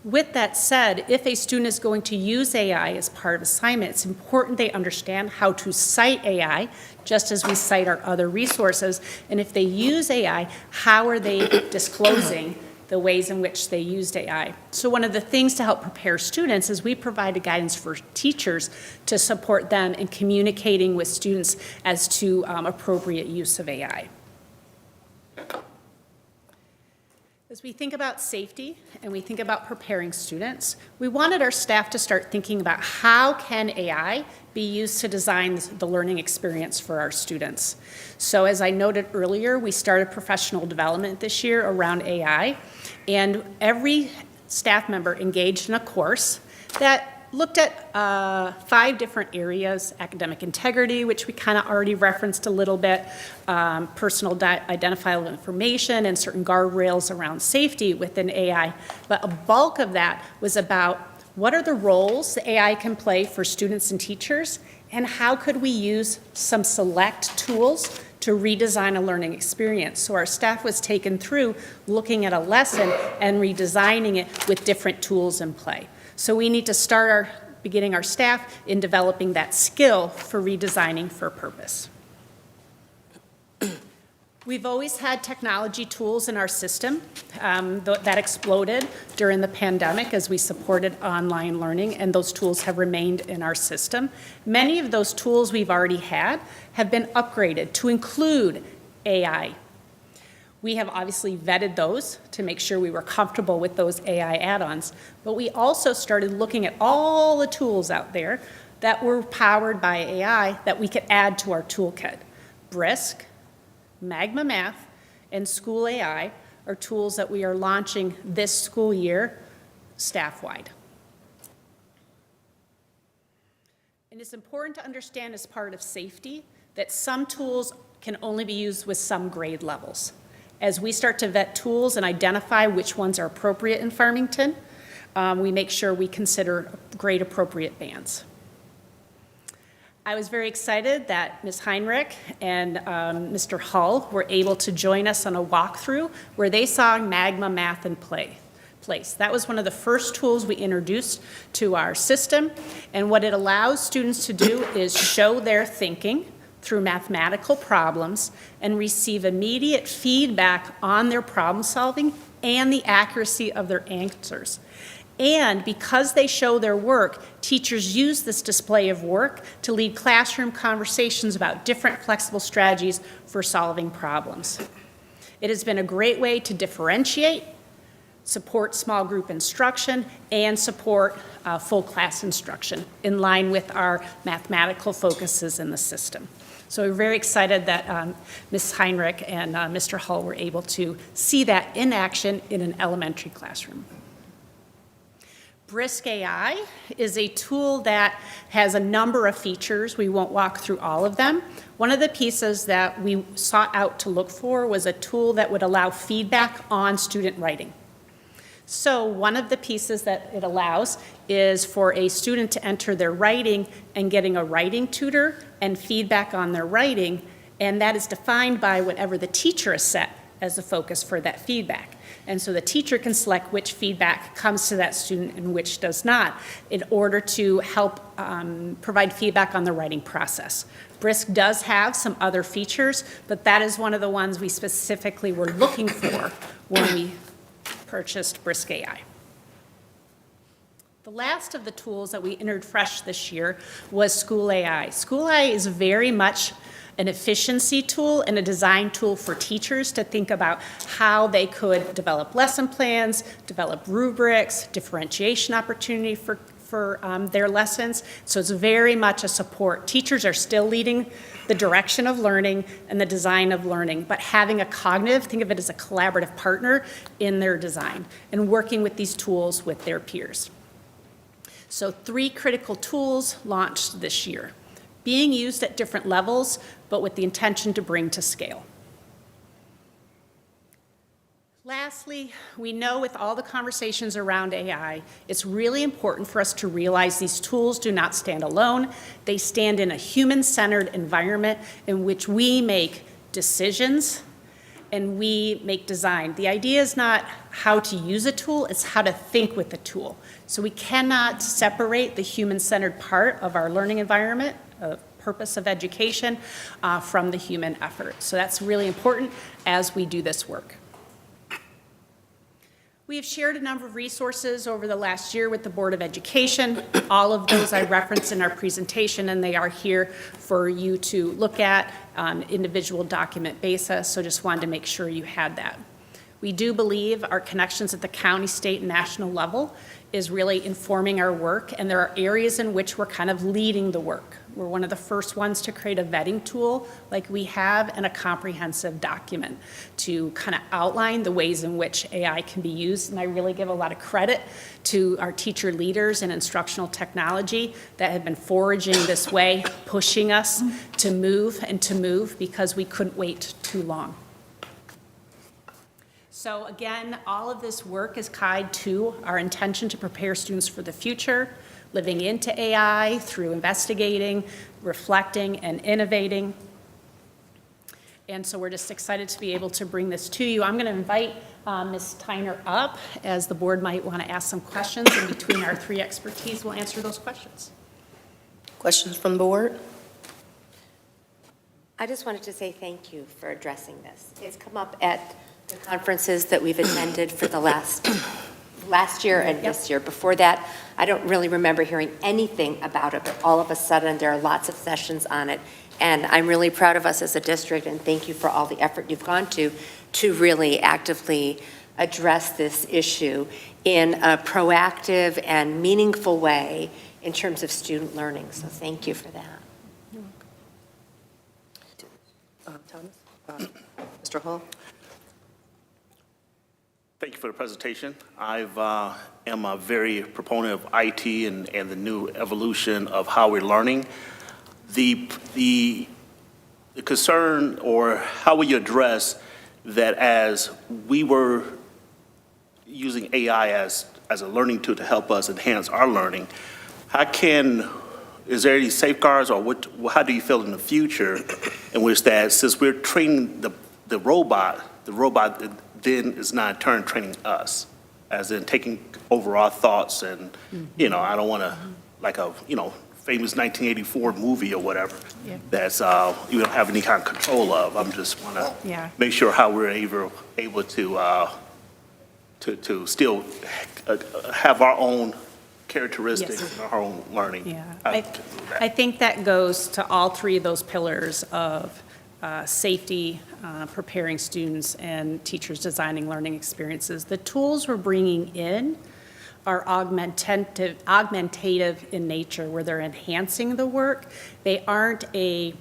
With that said, if a student is going to use AI as part of assignment, it's important they understand how to cite AI, just as we cite our other resources. And if they use AI, how are they disclosing the ways in which they used AI? So one of the things to help prepare students is we provide a guidance for teachers to support them in communicating with students as to appropriate use of AI. As we think about safety and we think about preparing students, we wanted our staff to start thinking about, how can AI be used to design the learning experience for our students? So as I noted earlier, we started professional development this year around AI, and every staff member engaged in a course that looked at 5 different areas: academic integrity, which we kind of already referenced a little bit, personal identifiable information, and certain guardrails around safety within AI. But a bulk of that was about, what are the roles that AI can play for students and teachers, and how could we use some select tools to redesign a learning experience? So our staff was taken through looking at a lesson and redesigning it with different tools in play. So we need to start beginning our staff in developing that skill for redesigning for purpose. We've always had technology tools in our system that exploded during the pandemic as we supported online learning, and those tools have remained in our system. Many of those tools we've already had have been upgraded to include AI. We have obviously vetted those to make sure we were comfortable with those AI add-ons, but we also started looking at all the tools out there that were powered by AI that we could add to our toolkit. Brisk, Magma Math, and School AI are tools that we are launching this school year staff-wide. And it's important to understand as part of safety that some tools can only be used with some grade levels. As we start to vet tools and identify which ones are appropriate in Farmington, we make sure we consider grade appropriate bands. I was very excited that Ms. Heinrich and Mr. Hull were able to join us on a walkthrough where they saw Magma Math in place. That was one of the first tools we introduced to our system, and what it allows students to do is show their thinking through mathematical problems and receive immediate feedback on their problem solving and the accuracy of their answers. And because they show their work, teachers use this display of work to lead classroom conversations about different flexible strategies for solving problems. It has been a great way to differentiate, support small group instruction, and support full class instruction in line with our mathematical focuses in the system. So we're very excited that Ms. Heinrich and Mr. Hull were able to see that in action in an elementary classroom. Brisk AI is a tool that has a number of features. We won't walk through all of them. One of the pieces that we sought out to look for was a tool that would allow feedback on student writing. So one of the pieces that it allows is for a student to enter their writing and getting a writing tutor and feedback on their writing, and that is defined by whatever the teacher has set as the focus for that feedback. And so the teacher can select which feedback comes to that student and which does not in order to help provide feedback on the writing process. Brisk does have some other features, but that is one of the ones we specifically were looking for when we purchased Brisk AI. The last of the tools that we entered fresh this year was School AI. School AI is very much an efficiency tool and a design tool for teachers to think about how they could develop lesson plans, develop rubrics, differentiation opportunity for their lessons. So it's very much a support. Teachers are still leading the direction of learning and the design of learning, but having a cognitive, think of it as a collaborative partner in their design and working with these tools with their peers. So 3 critical tools launched this year, being used at different levels, but with the intention to bring to scale. Lastly, we know with all the conversations around AI, it's really important for us to realize these tools do not stand alone. They stand in a human-centered environment in which we make decisions and we make design. The idea is not how to use a tool, it's how to think with the tool. So we cannot separate the human-centered part of our learning environment, purpose of education, from the human effort. So that's really important as we do this work. We have shared a number of resources over the last year with the Board of Education. All of those I referenced in our presentation, and they are here for you to look at on an individual document basis, so just wanted to make sure you had that. We do believe our connections at the county, state, and national level is really informing our work, and there are areas in which we're kind of leading the work. We're one of the first ones to create a vetting tool like we have and a comprehensive document to kind of outline the ways in which AI can be used, and I really give a lot of credit to our teacher leaders in instructional technology that have been foraging this way, pushing us to move because we couldn't wait too long. So again, all of this work is tied to our intention to prepare students for the future, living into AI through investigating, reflecting, and innovating. And so we're just excited to be able to bring this to you. I'm going to invite Ms. Tyner up, as the board might want to ask some questions, and between our 3 expertise, we'll answer those questions.
Questions from the board?
I just wanted to say thank you for addressing this. It's come up at the conferences that we've attended for the last year and this year. Before that, I don't really remember hearing anything about it, but all of a sudden there are lots of sessions on it. And I'm really proud of us as a district, and thank you for all the effort you've gone to really actively address this issue in a proactive and meaningful way in terms of student learning. So thank you for that.
You're welcome. Thomas? Mr. Hall?
Thank you for the presentation. I am a very proponent of IT and the new evolution of how we're learning. The concern, or how will you address that as we were using AI as a learning tool to help us enhance our learning, is there any safeguards, or how do you feel in the future in which that since we're training the robot then is not in turn training us, as in taking over our thoughts and, I don't want to, like a, famous 1984 movie or whatever, that's you don't have any kind of control of. I'm just want to make sure how we're able to still have our own characteristics and our own learning.
Yeah, I think that goes to all three of those pillars of safety, preparing students, and teachers designing learning experiences. The tools we're bringing in are augmentative in nature, where they're enhancing the work. They aren't a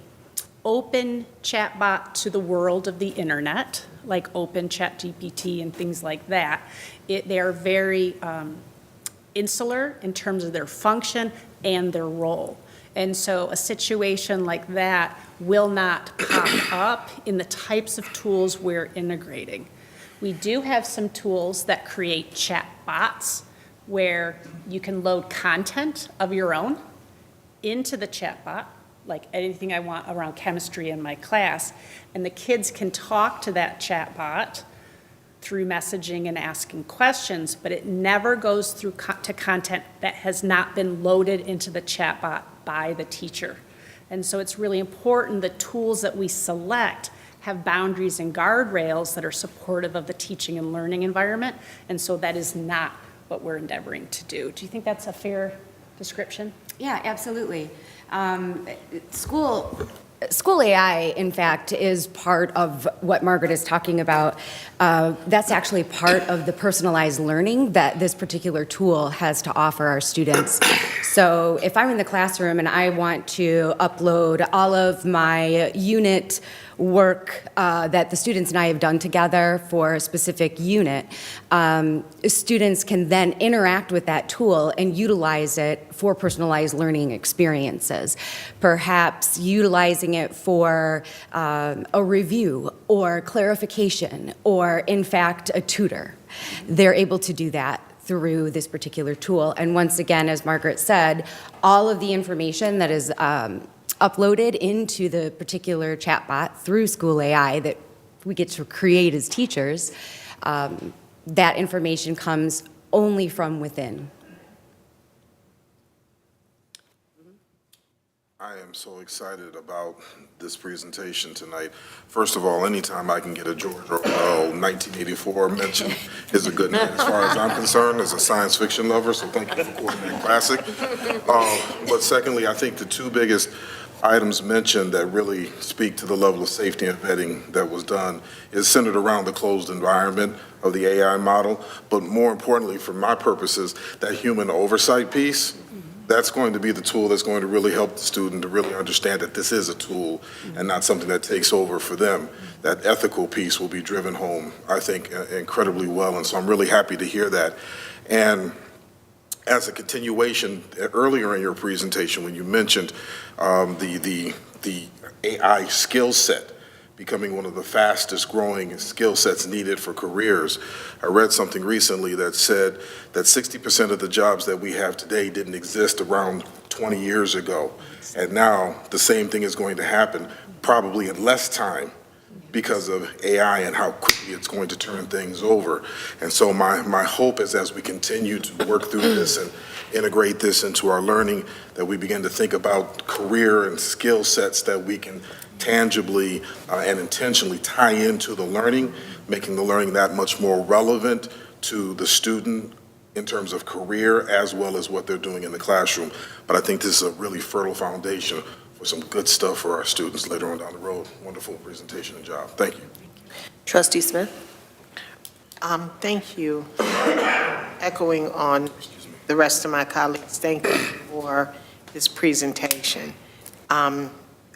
open chatbot to the world of the internet, like open ChatGPT and things like that. They are very insular in terms of their function and their role. And so a situation like that will not pop up in the types of tools we're integrating. We do have some tools that create chatbots where you can load content of your own into the chatbot, like anything I want around chemistry in my class, and the kids can talk to that chatbot through messaging and asking questions, but it never goes through to content that has not been loaded into the chatbot by the teacher. And so it's really important the tools that we select have boundaries and guardrails that are supportive of the teaching and learning environment, and so that is not what we're endeavoring to do. Do you think that's a fair description?
Yeah, absolutely. School AI, in fact, is part of what Margaret is talking about. That's actually part of the personalized learning that this particular tool has to offer our students. So if I'm in the classroom and I want to upload all of my unit work that the students and I have done together for a specific unit, students can then interact with that tool and utilize it for personalized learning experiences. Perhaps utilizing it for a review or clarification or, in fact, a tutor. They're able to do that through this particular tool. And once again, as Margaret said, all of the information that is uploaded into the particular chatbot through School AI that we get to create as teachers, that information comes only from within.
I am so excited about this presentation tonight. First of all, anytime I can get a George Orwell 1984 mention is a good night as far as I'm concerned as a science fiction lover, so thank you for quoting that classic. But secondly, I think the two biggest items mentioned that really speak to the level of safety and vetting that was done is centered around the closed environment of the AI model, but more importantly for my purposes, that human oversight piece. That's going to be the tool that's going to really help the student to really understand that this is a tool and not something that takes over for them. That ethical piece will be driven home, I think, incredibly well, and so I'm really happy to hear that. And as a continuation, earlier in your presentation when you mentioned the AI skill set becoming one of the fastest growing skill sets needed for careers. I read something recently that said that 60% of the jobs that we have today didn't exist around 20 years ago. And now the same thing is going to happen probably in less time because of AI and how quickly it's going to turn things over. And so my hope is as we continue to work through this and integrate this into our learning, that we begin to think about career and skill sets that we can tangibly and intentionally tie into the learning, making the learning that much more relevant to the student in terms of career as well as what they're doing in the classroom. But I think this is a really fertile foundation for some good stuff for our students later on down the road. Wonderful presentation and job. Thank you.
Trustee Smith?
Thank you. Echoing on the rest of my colleagues, thank you for this presentation.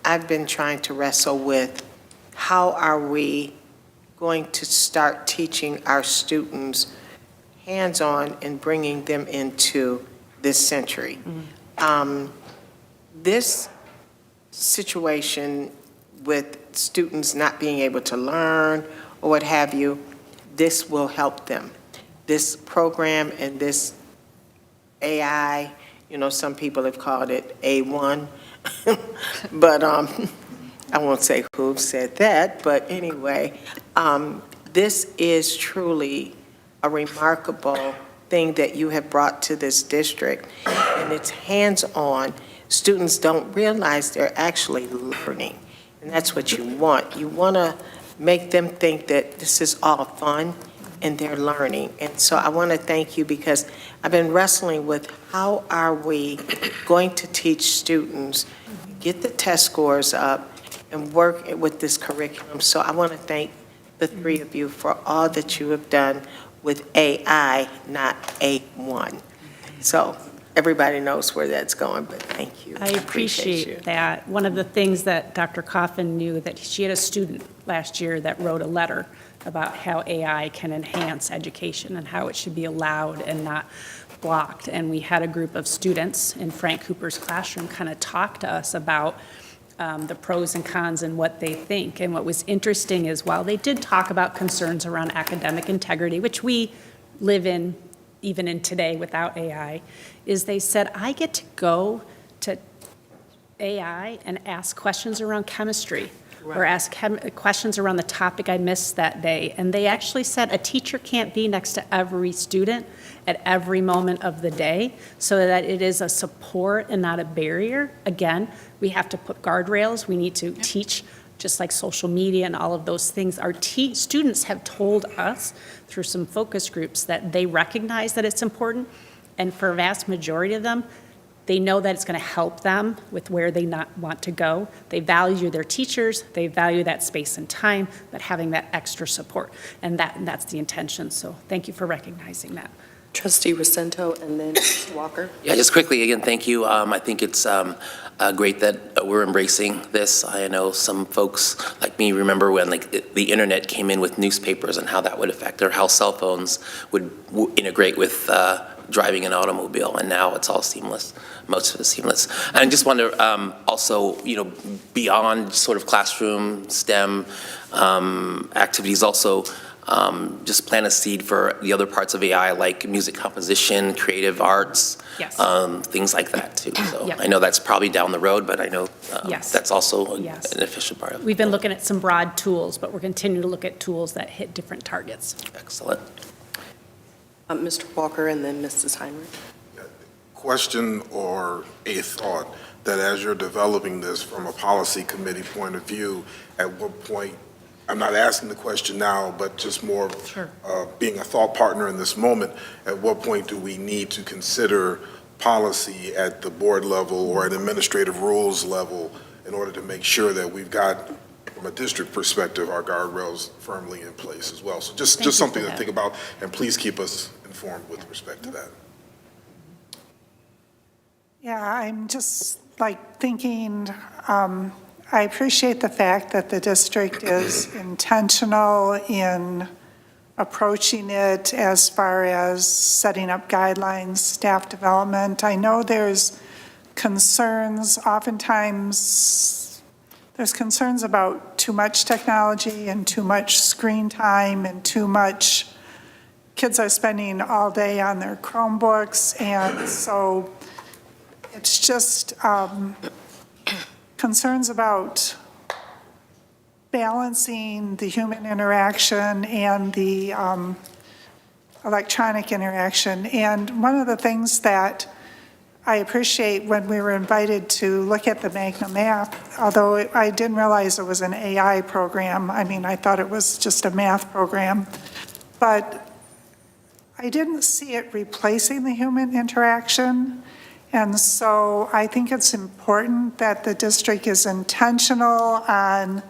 I've been trying to wrestle with how are we going to start teaching our students hands-on and bringing them into this century. This situation with students not being able to learn or what have you, this will help them. This program and this AI, you know, some people have called it A1, but I won't say who said that, but anyway, this is truly a remarkable thing that you have brought to this district, and it's hands-on. Students don't realize they're actually learning, and that's what you want. You want to make them think that this is all fun and they're learning. And so I want to thank you, because I've been wrestling with how are we going to teach students, get the test scores up, and work with this curriculum. So I want to thank the three of you for all that you have done with AI, not A1. So everybody knows where that's going, but thank you.
I appreciate that. One of the things that Dr. Coffin knew, that she had a student last year that wrote a letter about how AI can enhance education and how it should be allowed and not blocked. And we had a group of students in Frank Cooper's classroom kind of talk to us about the pros and cons and what they think. And what was interesting is, while they did talk about concerns around academic integrity, which we live in even in today without AI, is they said, I get to go to AI and ask questions around chemistry, or ask questions around the topic I missed that day. And they actually said a teacher can't be next to every student at every moment of the day, so that it is a support and not a barrier. Again, we have to put guardrails. We need to teach, just like social media and all of those things. Our students have told us through some focus groups that they recognize that it's important, and for a vast majority of them, they know that it's going to help them with where they not want to go. They value their teachers, they value that space and time, but having that extra support, and that's the intention. So thank you for recognizing that.
Trustee Rosento and then Walker.
Yeah, just quickly, again, thank you. I think it's great that we're embracing this. I know some folks like me remember when the internet came in with newspapers and how that would affect, or how cell phones would integrate with driving an automobile, and now it's all seamless. Most of it is seamless. And I just want to also, beyond sort of classroom STEM activities, also just plant a seed for the other parts of AI, like music composition, creative arts,
Yes.
Things like that too. So
Yep.
I know that's probably down the road, but I know
Yes.
that's also
Yes.
an efficient part of it.
We've been looking at some broad tools, but we're continuing to look at tools that hit different targets.
Excellent.
Mr. Walker and then Mrs. Heinrich.
Question or a thought that as you're developing this from a policy committee point of view, at what point, I'm not asking the question now, but just more being a thought partner in this moment, at what point do we need to consider policy at the board level or at administrative rules level in order to make sure that we've got, from a district perspective, our guardrails firmly in place as well? So just something to think about, and please keep us informed with respect to that.
Yeah, I'm just thinking, I appreciate the fact that the district is intentional in approaching it as far as setting up guidelines, staff development. I know there's concerns, oftentimes there's concerns about too much technology and too much screen time and too much, kids are spending all day on their Chromebooks, and so it's just concerns about balancing the human interaction and the electronic interaction. And one of the things that I appreciate when we were invited to look at the Magna Math, although I didn't realize it was an AI program. I mean, I thought it was just a math program. But I didn't see it replacing the human interaction. And so I think it's important that the district is intentional on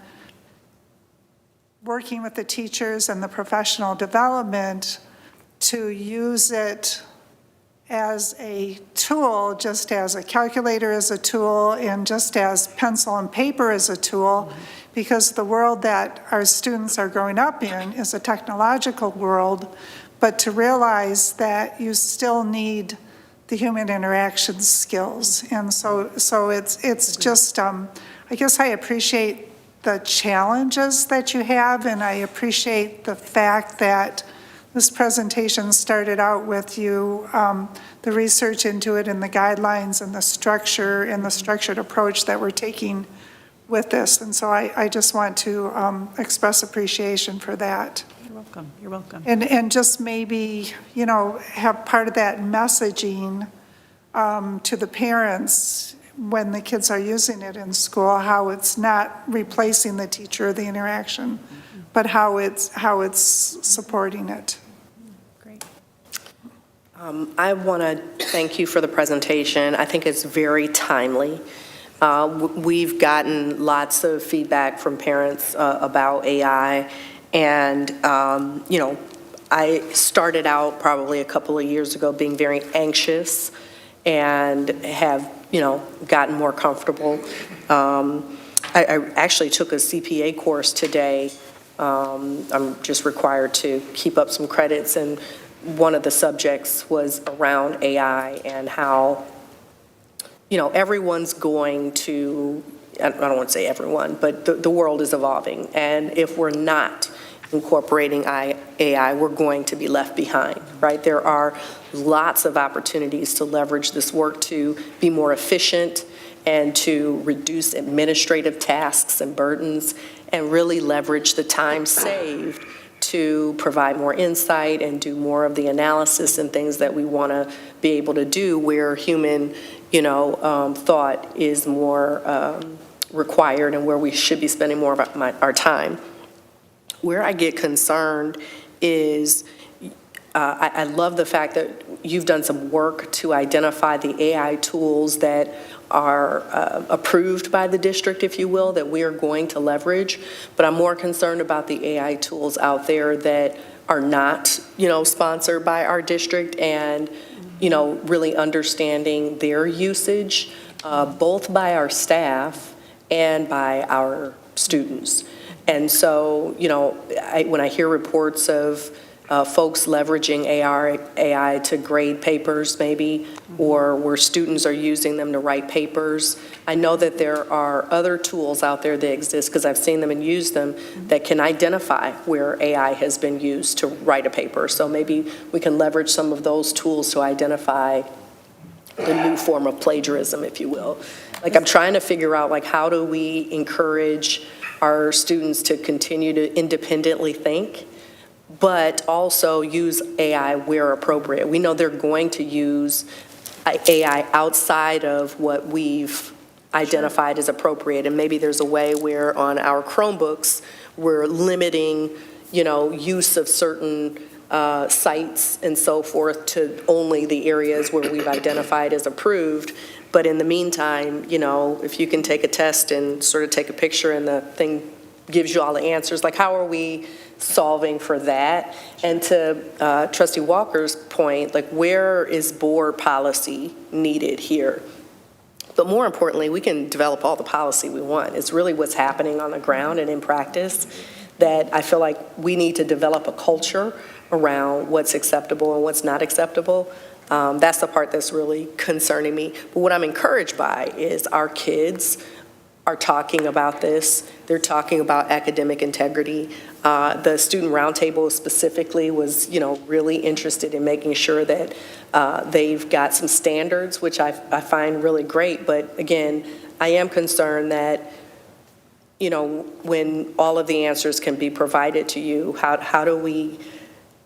working with the teachers and the professional development to use it as a tool, just as a calculator is a tool, and just as pencil and paper is a tool, because the world that our students are growing up in is a technological world, but to realize that you still need the human interaction skills. And so it's just, I guess I appreciate the challenges that you have, and I appreciate the fact that this presentation started out with you, the research into it and the guidelines and the structure and the structured approach that we're taking with this. And so I just want to express appreciation for that.
You're welcome. You're welcome.
And just maybe, you know, have part of that messaging to the parents when the kids are using it in school, how it's not replacing the teacher or the interaction, but how it's supporting it.
Great.
I want to thank you for the presentation. I think it's very timely. We've gotten lots of feedback from parents about AI, and you know, I started out probably a couple of years ago being very anxious and have, you know, gotten more comfortable. I actually took a CPA course today. I'm just required to keep up some credits, and one of the subjects was around AI and how, you know, everyone's going to, I don't want to say everyone, but the world is evolving. And if we're not incorporating AI, we're going to be left behind, right? There are lots of opportunities to leverage this work to be more efficient and to reduce administrative tasks and burdens and really leverage the time saved to provide more insight and do more of the analysis and things that we want to be able to do where human, you know, thought is more required and where we should be spending more of our time. Where I get concerned is I love the fact that you've done some work to identify the AI tools that are approved by the district, if you will, that we are going to leverage. But I'm more concerned about the AI tools out there that are not, you know, sponsored by our district and, you know, really understanding their usage, both by our staff and by our students. And so, you know, when I hear reports of folks leveraging AI to grade papers maybe, or where students are using them to write papers, I know that there are other tools out there that exist, because I've seen them and used them, that can identify where AI has been used to write a paper. So maybe we can leverage some of those tools to identify the new form of plagiarism, if you will. Like, I'm trying to figure out, like, how do we encourage our students to continue to independently think, but also use AI where appropriate. We know they're going to use AI outside of what we've identified as appropriate, and maybe there's a way where on our Chromebooks we're limiting, you know, use of certain sites and so forth to only the areas where we've identified as approved. But in the meantime, you know, if you can take a test and sort of take a picture and the thing gives you all the answers, like, how are we solving for that? And to Trustee Walker's point, like, where is board policy needed here? But more importantly, we can develop all the policy we want. It's really what's happening on the ground and in practice that I feel like we need to develop a culture around what's acceptable and what's not acceptable. That's the part that's really concerning me. But what I'm encouraged by is our kids are talking about this. They're talking about academic integrity. The student roundtable specifically was, you know, really interested in making sure that they've got some standards, which I find really great. But again, I am concerned that, you know, when all of the answers can be provided to you, how do we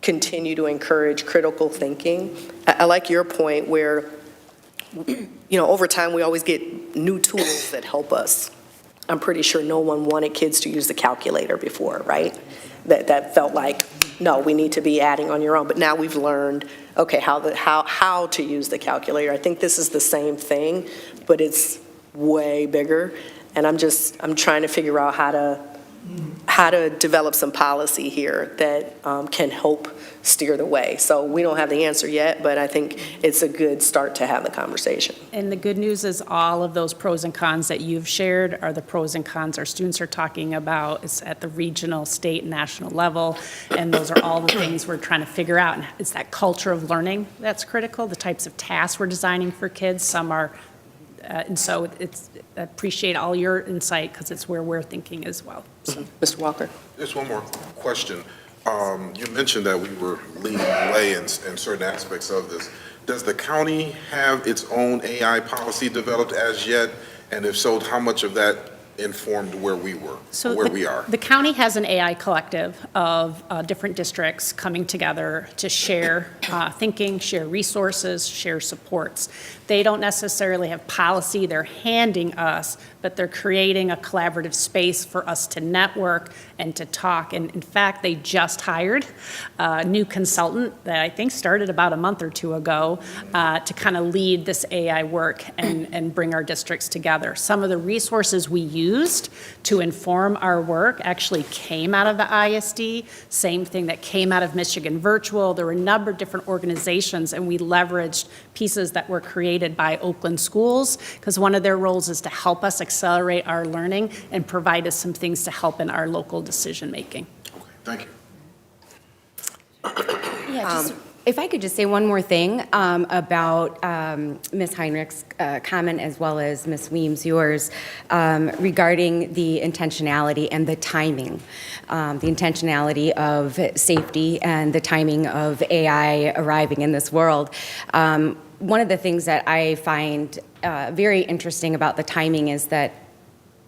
continue to encourage critical thinking? I like your point where, you know, over time we always get new tools that help us. I'm pretty sure no one wanted kids to use the calculator before, right? That felt like, no, we need to be adding on your own. But now we've learned, okay, how to use the calculator. I think this is the same thing, but it's way bigger. And I'm trying to figure out how to how to develop some policy here that can help steer the way. So we don't have the answer yet, but I think it's a good start to have the conversation.
And the good news is all of those pros and cons that you've shared are the pros and cons our students are talking about. It's at the regional, state, and national level, and those are all the things we're trying to figure out. And it's that culture of learning that's critical, the types of tasks we're designing for kids. Some are, and so I appreciate all your insight because it's where we're thinking as well. So.
Mr. Walker?
Just one more question. You mentioned that we were leading the way in certain aspects of this. Does the county have its own AI policy developed as yet? And if so, how much of that informed where we were, where we are?
The county has an AI collective of different districts coming together to share thinking, share resources, share supports. They don't necessarily have policy they're handing us, but they're creating a collaborative space for us to network and to talk. And in fact, they just hired a new consultant that I think started about a month or two ago to kind of lead this AI work and bring our districts together. Some of the resources we used to inform our work actually came out of the ISD, same thing that came out of Michigan Virtual. There were a number of different organizations, and we leveraged pieces that were created by Oakland schools, because one of their roles is to help us accelerate our learning and provide us some things to help in our local decision making.
Okay, thank you.
Yeah, if I could just say one more thing about Ms. Heinrich's comment as well as Ms. Weems, yours, regarding the intentionality and the timing, the intentionality of safety and the timing of AI arriving in this world. One of the things that I find very interesting about the timing is that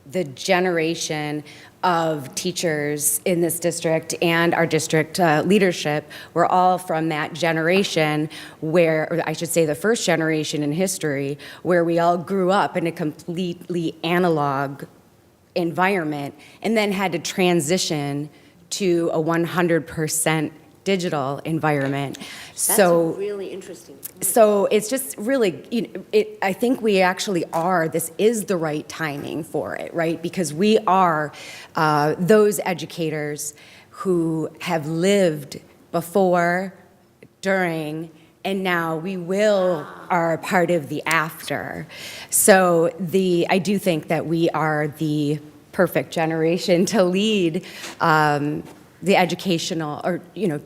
the generation of teachers in this district and our district leadership were all from that generation where, or I should say the first generation in history, where we all grew up in a completely analog environment and then had to transition to a 100% digital environment.
That's really interesting.
So it's just really, I think we actually are, this is the right timing for it, right? Because we are those educators who have lived before, during, and now we are a part of the after. So I do think that we are the perfect generation to lead the educational, or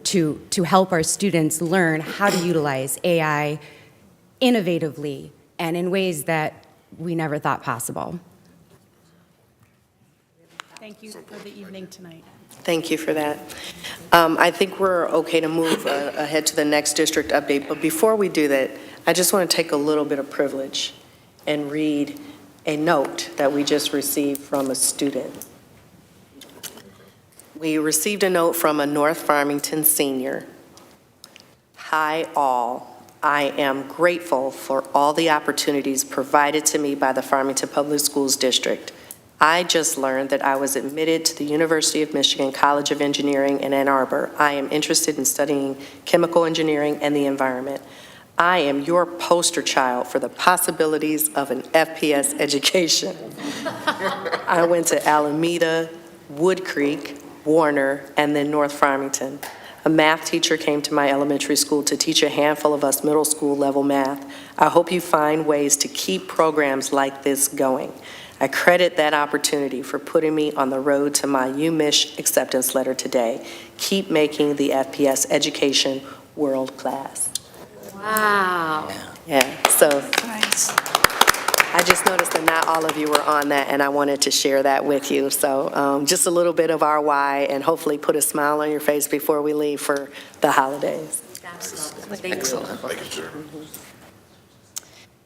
to help our students learn how to utilize AI innovatively and in ways that we never thought possible.
Thank you for the evening tonight.
Thank you for that. I think we're okay to move ahead to the next district update, but before we do that, I just want to take a little bit of privilege and read a note that we just received from a student. We received a note from a North Farmington senior. Hi all, I am grateful for all the opportunities provided to me by the Farmington Public Schools District. I just learned that I was admitted to the University of Michigan College of Engineering in Ann Arbor. I am interested in studying chemical engineering and the environment. I am your poster child for the possibilities of an FPS education. I went to Alameda, Wood Creek, Warner, and then North Farmington. A math teacher came to my elementary school to teach a handful of us middle school level math. I hope you find ways to keep programs like this going. I credit that opportunity for putting me on the road to my UMich acceptance letter today. Keep making the FPS education world class.
Wow.
Yeah, so
Nice.
I just noticed that not all of you were on that, and I wanted to share that with you. So just a little bit of our why, and hopefully put a smile on your face before we leave for the holidays.
Excellent.
Thank you, Chair.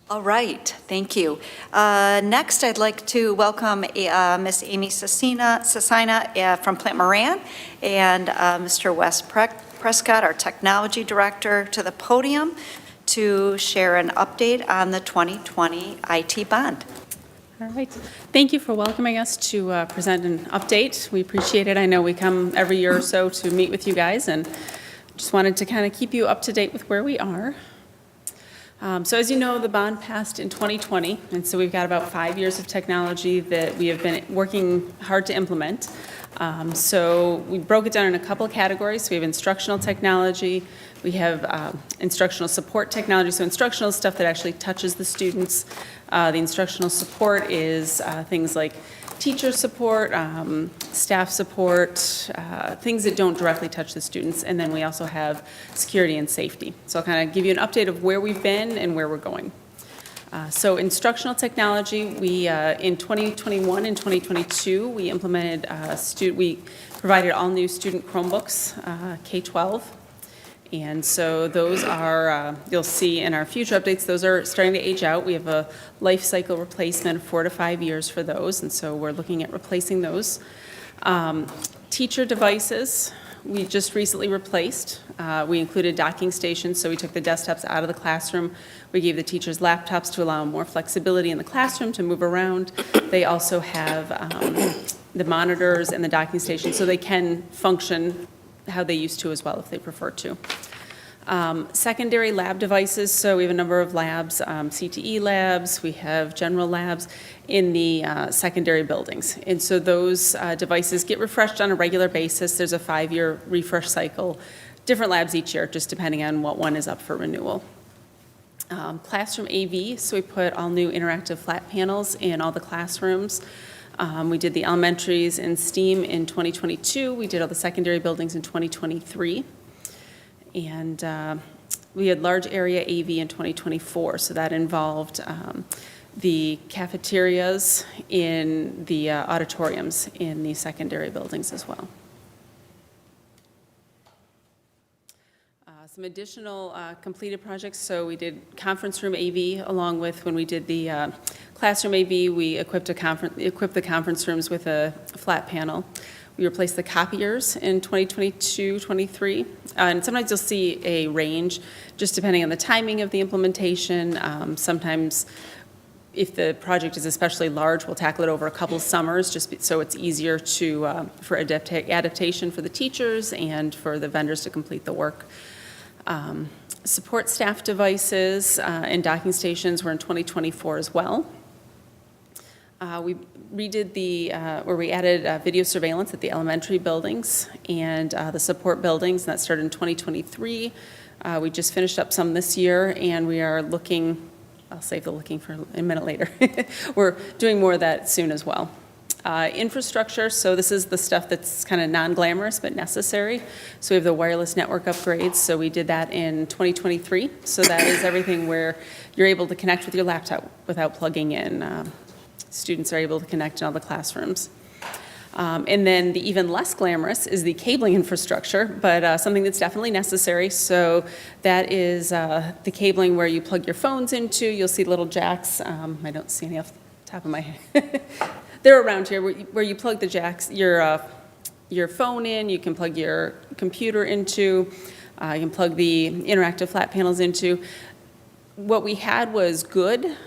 All right, thank you. Next, I'd like to welcome Miss Amy Cecina from Plant Moran and Mr. Wes Prescott, our Technology Director, to the podium to share an update on the 2020 IT bond.
All right. Thank you for welcoming us to present an update. We appreciate it. I know we come every year or so to meet with you guys, and just wanted to kind of keep you up to date with where we are. So as you know, the bond passed in 2020, and so we've got about 5 years of technology that we have been working hard to implement. So we broke it down in a couple of categories. We have instructional technology, we have instructional support technology, so instructional stuff that actually touches the students. The instructional support is things like teacher support, staff support, things that don't directly touch the students. And then we also have security and safety. So I'll kind of give you an update of where we've been and where we're going. So instructional technology, we, in 2021 and 2022, we implemented, we provided all new student Chromebooks, K-12. And so those are, you'll see in our future updates, those are starting to age out. We have a life cycle replacement of 4 to 5 years for those, and so we're looking at replacing those. Teacher devices, we just recently replaced. We included docking stations, so we took the desktops out of the classroom. We gave the teachers laptops to allow more flexibility in the classroom to move around. They also have the monitors and the docking stations, so they can function how they used to as well if they prefer to. Secondary lab devices, so we have a number of labs, CTE labs, we have general labs in the secondary buildings. And so those devices get refreshed on a regular basis. There's a 5-year refresh cycle, different labs each year, just depending on what one is up for renewal. Classroom AV, so we put all new interactive flat panels in all the classrooms. We did the elementaries in STEAM in 2022. We did all the secondary buildings in 2023. And we had large area AV in 2024, so that involved the cafeterias in the auditoriums in the secondary buildings as well. Some additional completed projects, so we did conference room AV along with when we did the classroom AV, we equipped the conference rooms with a flat panel. We replaced the copiers in 2022-23, and sometimes you'll see a range just depending on the timing of the implementation. Sometimes if the project is especially large, we'll tackle it over a couple of summers just so it's easier to for adaptation for the teachers and for the vendors to complete the work. Support staff devices and docking stations were in 2024 as well. We redid where we added video surveillance at the elementary buildings and the support buildings, and that started in 2023. We just finished up some this year, and we are looking, I'll save the looking for a minute later. We're doing more of that soon as well. Infrastructure, so this is the stuff that's kind of non-glamorous but necessary. So we have the wireless network upgrades, so we did that in 2023. So that is everything where you're able to connect with your laptop without plugging in. Students are able to connect in all the classrooms. And then the even less glamorous is the cabling infrastructure, but something that's definitely necessary. So that is the cabling where you plug your phones into. You'll see little jacks. I don't see any off the top of my head. They're around here where you plug the jacks, your phone in, you can plug your computer into, you can plug the interactive flat panels into. What we had was good,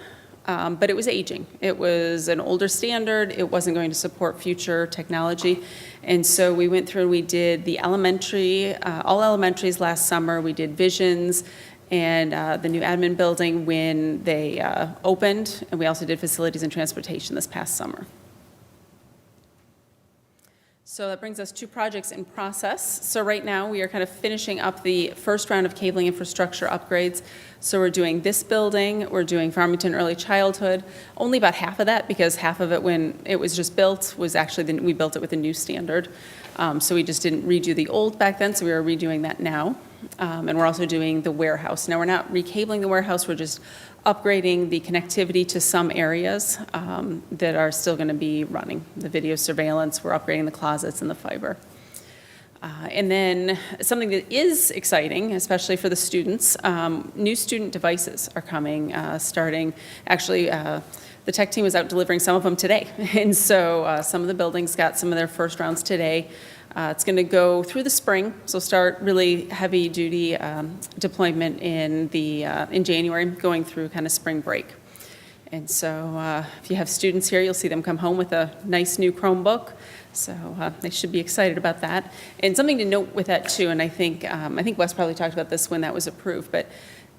but it was aging. It was an older standard. It wasn't going to support future technology. And so we went through and we did the elementary, all elementaries last summer. We did Visions and the new admin building when they opened. And we also did facilities and transportation this past summer. So that brings us 2 projects in process. So right now we are kind of finishing up the first round of cabling infrastructure upgrades. So we're doing this building, we're doing Farmington Early Childhood. Only about half of that, because half of it when it was just built was actually, we built it with a new standard. So we just didn't redo the old back then, so we are redoing that now. And we're also doing the warehouse. Now we're not recabling the warehouse, we're just upgrading the connectivity to some areas that are still going to be running. The video surveillance, we're upgrading the closets and the fiber. And then something that is exciting, especially for the students, new student devices are coming, starting, actually, the tech team was out delivering some of them today. And so some of the buildings got some of their first rounds today. It's going to go through the spring, so start really heavy-duty deployment in January, going through kind of spring break. And so if you have students here, you'll see them come home with a nice new Chromebook. So they should be excited about that. And something to note with that too, and I think Wes probably talked about this when that was approved, but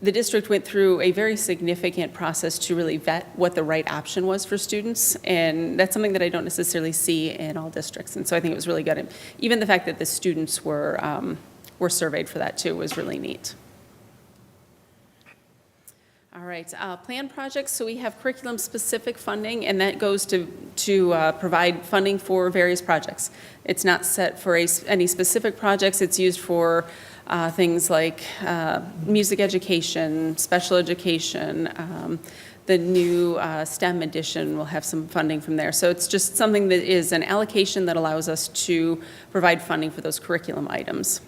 the district went through a very significant process to really vet what the right option was for students, and that's something that I don't necessarily see in all districts, and so I think it was really good. And even the fact that the students were surveyed for that too was really neat. All right, planned projects, so we have curriculum-specific funding, and that goes to provide funding for various projects. It's not set for any specific projects. It's used for things like music education, special education. The new STEM edition will have some funding from there. So it's just something that is an allocation that allows us to provide funding for those curriculum items.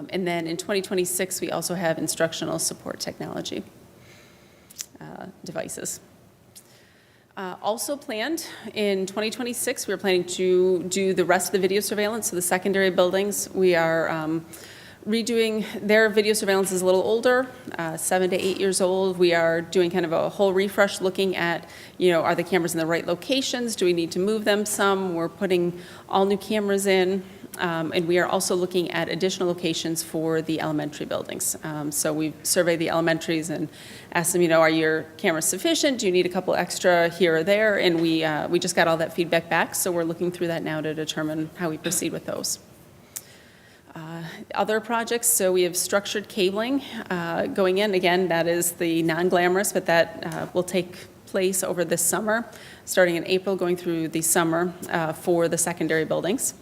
And then in 2026, we also have instructional support technology devices. Also planned in 2026, we're planning to do the rest of the video surveillance. So the secondary buildings, we are redoing their video surveillance is a little older, 7 to 8 years old. We are doing kind of a whole refresh, looking at, are the cameras in the right locations? Do we need to move them some? We're putting all new cameras in. And we are also looking at additional locations for the elementary buildings. So we surveyed the elementaries and asked them, are your cameras sufficient? Do you need a couple extra here or there? And we just got all that feedback back, so we're looking through that now to determine how we proceed with those. Other projects, so we have structured cabling going in. Again, that is the non-glamorous, but that will take place over this summer, starting in April, going through the summer for the secondary buildings.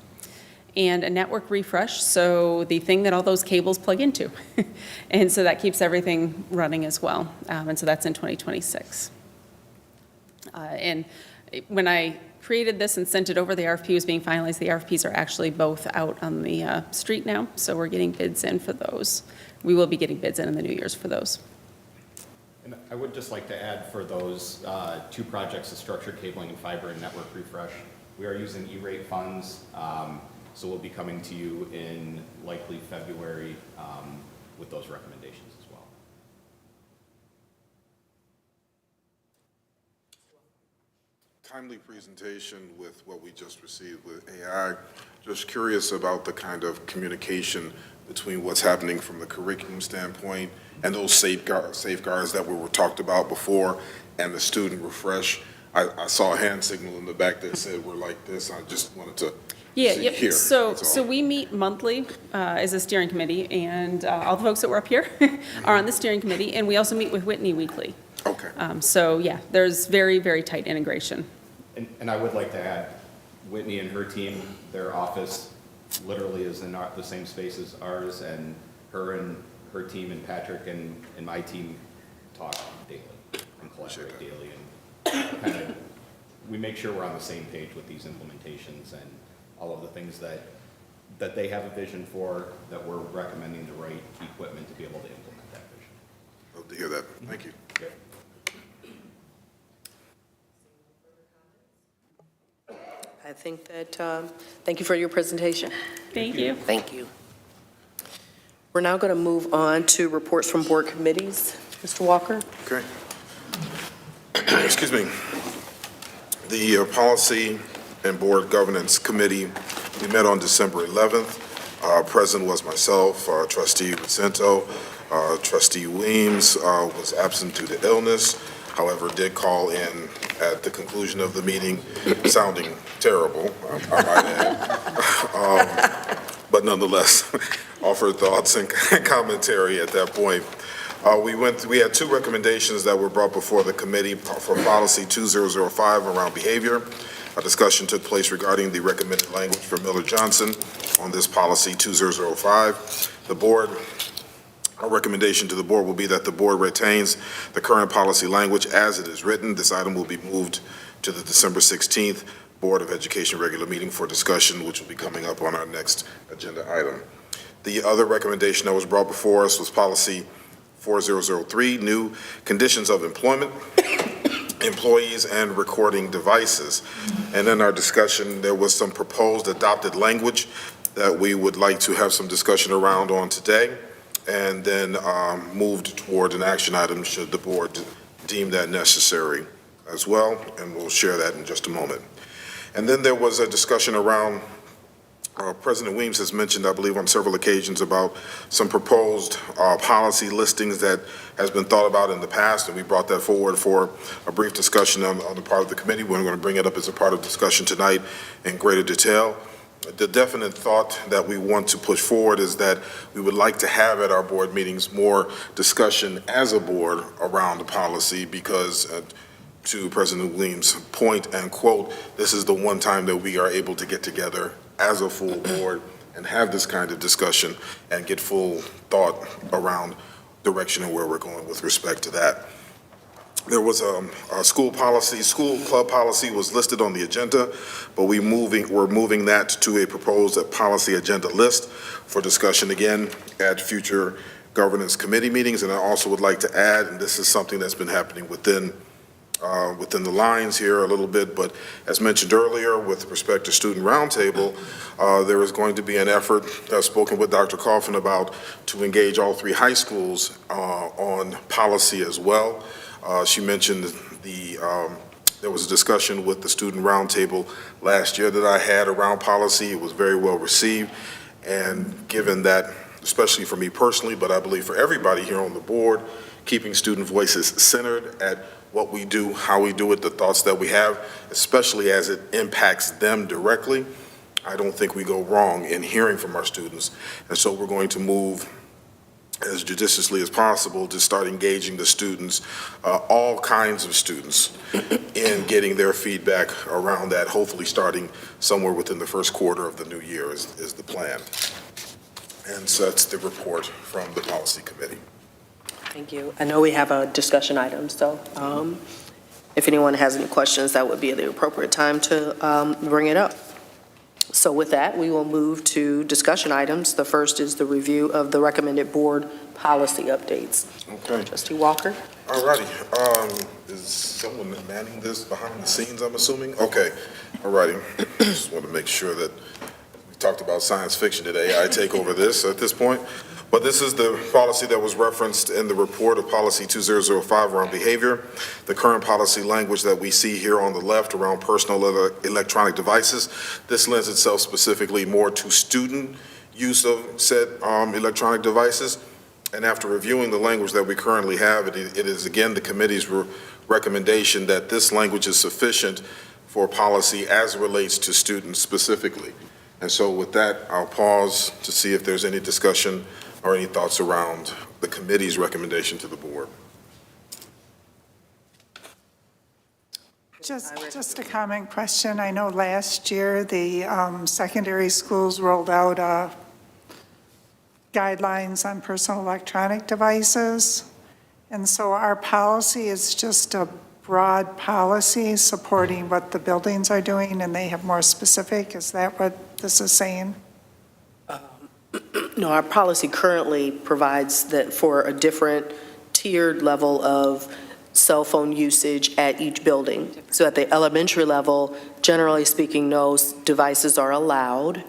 And a network refresh, so the thing that all those cables plug into. And so that keeps everything running as well. And so that's in 2026. And when I created this and sent it over, the RFP was being finalized. The RFPs are actually both out on the street now, so we're getting bids in for those. We will be getting bids in the New Year's for those.
And I would just like to add for those two projects, the structured cabling and fiber and network refresh, we are using E-rate funds. So we'll be coming to you in likely February with those recommendations as well.
Timely presentation with what we just received with AI. Just curious about the kind of communication between what's happening from the curriculum standpoint and those safeguards that were talked about before and the student refresh. I saw a hand signal in the back that said we're like this. I just wanted to
Yeah. So we meet monthly as a steering committee, and all the folks that were up here are on the steering committee, and we also meet with Whitney weekly.
Okay.
So yeah, there's very, very tight integration.
And I would like to add, Whitney and her team, their office literally is in the same space as ours, and her team and Patrick and my team talk daily and collaborate daily, and kind of we make sure we're on the same page with these implementations and all of the things that they have a vision for, that we're recommending the right equipment to be able to implement that vision.
Love to hear that. Thank you.
Yep.
I think that, thank you for your presentation.
Thank you.
Thank you.
We're now going to move on to reports from board committees. Mr. Walker?
Okay. Excuse me. The Policy and Board Governance Committee, we met on December 11th. Present was myself, Trustee Vicento, Trustee Weems was absent due to illness, however, did call in at the conclusion of the meeting, sounding terrible, I might add. But nonetheless, offered thoughts and commentary at that point. We had two recommendations that were brought before the committee for Policy 2005 around behavior. A discussion took place regarding the recommended language for Miller Johnson on this Policy 2005. Our recommendation to the board will be that the board retains the current policy language as it is written. This item will be moved to the December 16th Board of Education regular meeting for discussion, which will be coming up on our next agenda item. The other recommendation that was brought before us was Policy 4003, new conditions of employment, employees and recording devices. And in our discussion, there was some proposed adopted language that we would like to have some discussion around on today, and then moved toward an action item should the board deem that necessary as well, and we'll share that in just a moment. And then there was a discussion around President Weems has mentioned, I believe, on several occasions about some proposed policy listings that has been thought about in the past, and we brought that forward for a brief discussion on the part of the committee. We're going to bring it up as a part of discussion tonight in greater detail. The definite thought that we want to push forward is that we would like to have at our board meetings more discussion as a board around the policy because to President Weems' point and quote, this is the one time that we are able to get together as a full board and have this kind of discussion and get full thought around direction and where we're going with respect to that. There was a school club policy was listed on the agenda, but we're moving that to a proposed policy agenda list for discussion again at future governance committee meetings. And I also would like to add, and this is something that's been happening within the lines here a little bit, but as mentioned earlier with respect to student roundtable, there is going to be an effort, spoken with Dr. Coffin about, to engage all 3 high schools on policy as well. She mentioned there was a discussion with the student roundtable last year that I had around policy. It was very well received, and given that, especially for me personally, but I believe for everybody here on the board, keeping student voices centered at what we do, how we do it, the thoughts that we have, especially as it impacts them directly, I don't think we go wrong in hearing from our students. And so we're going to move as judiciously as possible to start engaging the students, all kinds of students, in getting their feedback around that, hopefully starting somewhere within the first quarter of the new year is the plan. And so that's the report from the policy committee.
Thank you. I know we have a discussion item, so if anyone has any questions, that would be the appropriate time to bring it up. So with that, we will move to discussion items. The first is the review of the recommended board policy updates.
Okay.
Trustee Walker.
All righty. Is someone manning this behind the scenes, I'm assuming? Okay. All righty. Just want to make sure that we talked about science fiction. Did AI take over this at this point? But this is the policy that was referenced in the report of Policy 2005 around behavior. The current policy language that we see here on the left around personal electronic devices, this lends itself specifically more to student use of said electronic devices. And after reviewing the language that we currently have, it is again the committee's recommendation that this language is sufficient for policy as it relates to students specifically. And so with that, I'll pause to see if there's any discussion or any thoughts around the committee's recommendation to the board.
Just a comment question. I know last year the secondary schools rolled out guidelines on personal electronic devices. And so our policy is just a broad policy supporting what the buildings are doing, and they have more specific. Is that what this is saying?
No, our policy currently provides that for a different tiered level of cell phone usage at each building. So at the elementary level, generally speaking, no devices are allowed.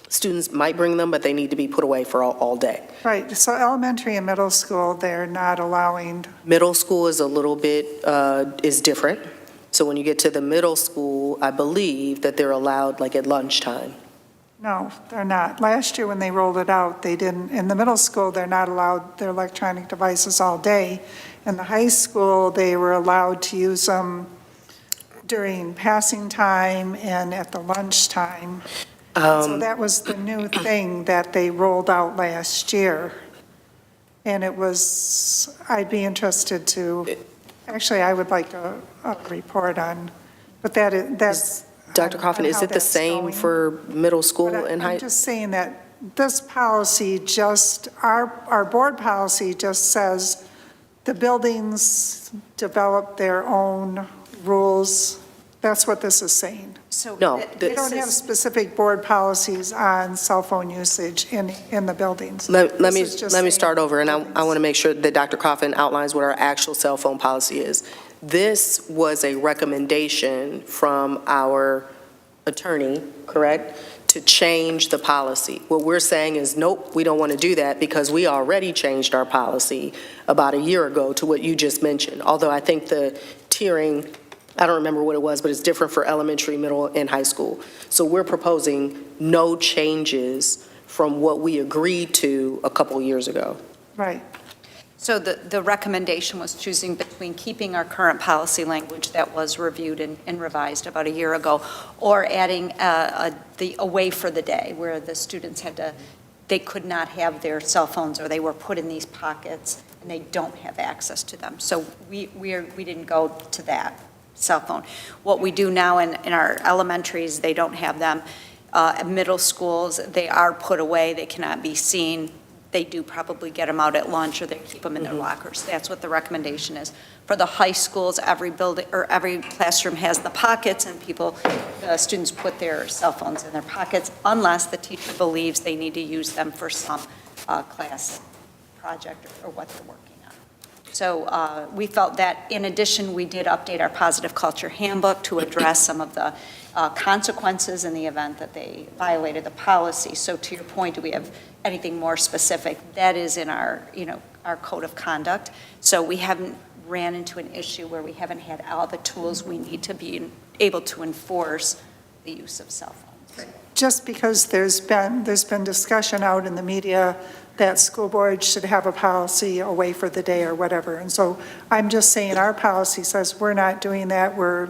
Students might bring them, but they need to be put away for all day.
Right, so elementary and middle school, they're not allowing.
Middle school is a little bit, is different. So when you get to the middle school, I believe that they're allowed like at lunchtime.
No, they're not. Last year when they rolled it out, they didn't. In the middle school, they're not allowed their electronic devices all day. In the high school, they were allowed to use them during passing time and at the lunchtime. So that was the new thing that they rolled out last year. And it was, I'd be interested to, actually, I would like a report on, but that's.
Dr. Coffin, is it the same for middle school and high?
I'm just saying that this policy just, our board policy just says the buildings develop their own rules. That's what this is saying.
So
No,
They don't have specific board policies on cell phone usage in the buildings.
Let me start over, and I want to make sure that Dr. Coffin outlines what our actual cell phone policy is. This was a recommendation from our attorney, correct, to change the policy. What we're saying is, nope, we don't want to do that because we already changed our policy about a year ago to what you just mentioned. Although I think the tiering I don't remember what it was, but it's different for elementary, middle, and high school. So we're proposing no changes from what we agreed to a couple years ago.
Right.
So the recommendation was choosing between keeping our current policy language that was reviewed and revised about a year ago, or adding the away for the day, where the students had to, they could not have their cell phones, or they were put in these pockets and they don't have access to them. So we didn't go to that cell phone. What we do now in our elementaries, they don't have them. Middle schools, they are put away, they cannot be seen. They do probably get them out at lunch, or they keep them in their lockers. That's what the recommendation is. For the high schools, every building or every classroom has the pockets, and the students put their cell phones in their pockets unless the teacher believes they need to use them for some class project or what they're working on. So we felt that, in addition, we did update our positive culture handbook to address some of the consequences in the event that they violated the policy. So to your point, do we have anything more specific? That is in our, our code of conduct. So we haven't ran into an issue where we haven't had all the tools we need to be able to enforce the use of cell phones.
Just because there's been discussion out in the media that school boards should have a policy away for the day or whatever. And so I'm just saying our policy says we're not doing that. We're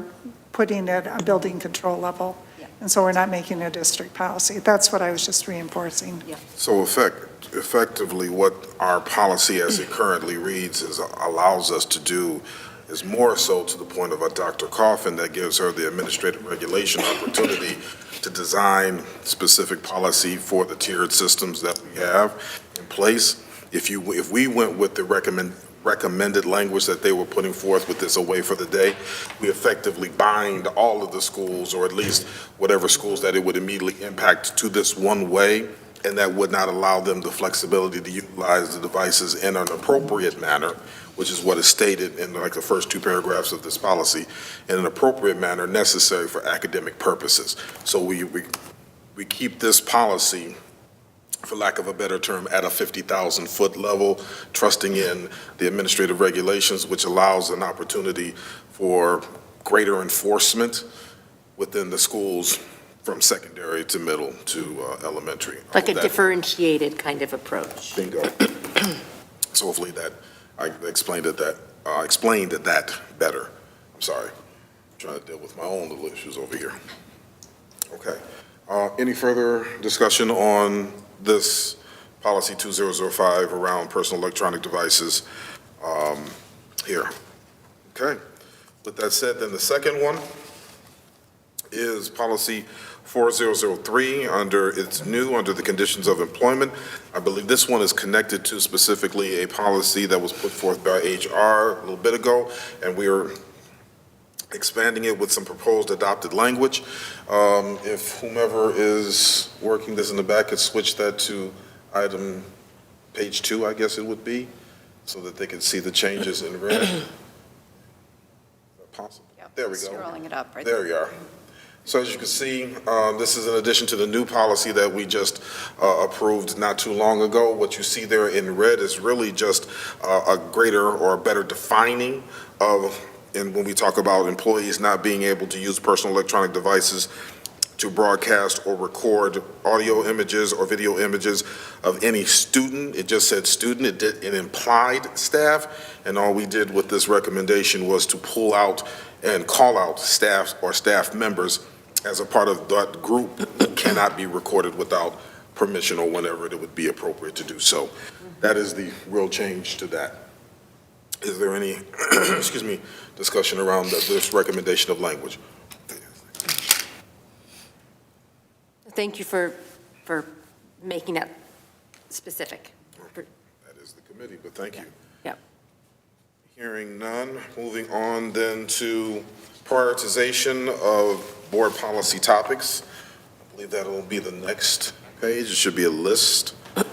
putting it at a building control level.
Yeah.
And so we're not making a district policy. That's what I was just reinforcing.
Yeah.
So effectively, what our policy as it currently reads allows us to do is more so to the point of Dr. Coffin, that gives her the administrative regulation opportunity to design specific policy for the tiered systems that we have in place. If we went with the recommended language that they were putting forth with this away for the day, we effectively bind all of the schools, or at least whatever schools that it would immediately impact, to this one way, and that would not allow them the flexibility to utilize the devices in an appropriate manner, which is what is stated in like the first two paragraphs of this policy, in an appropriate manner necessary for academic purposes. So we keep this policy, for lack of a better term, at a 50,000-foot level, trusting in the administrative regulations, which allows an opportunity for greater enforcement within the schools from secondary to middle to elementary.
Like a differentiated kind of approach.
Bingo. So hopefully that I explained that better. I'm sorry. I'm trying to deal with my own little issues over here. Okay. Any further discussion on this policy 2005 around personal electronic devices here? Okay. With that said, then the second one is policy 4003 under the conditions of employment. I believe this one is connected to specifically a policy that was put forth by HR a little bit ago, and we are expanding it with some proposed adopted language. If whomever is working this in the back could switch that to page 2, I guess it would be, so that they can see the changes in red. Is that possible?
Yep.
There we go.
Scrolling it up right
there. There we are. So as you can see, this is in addition to the new policy that we just approved not too long ago. What you see there in red is really just a greater or a better defining of, and when we talk about employees not being able to use personal electronic devices to broadcast or record audio images or video images of any student. It just said student, it implied staff, and all we did with this recommendation was to pull out and call out staff or staff members as a part of that group that cannot be recorded without permission or whenever it would be appropriate to do so. That is the real change to that. Is there any, discussion around this recommendation of language?
Thank you for making that specific.
That is the committee, but thank you.
Yep.
Hearing none, moving on then to prioritization of board policy topics. I believe that'll be the next page. It should be a list.
I'm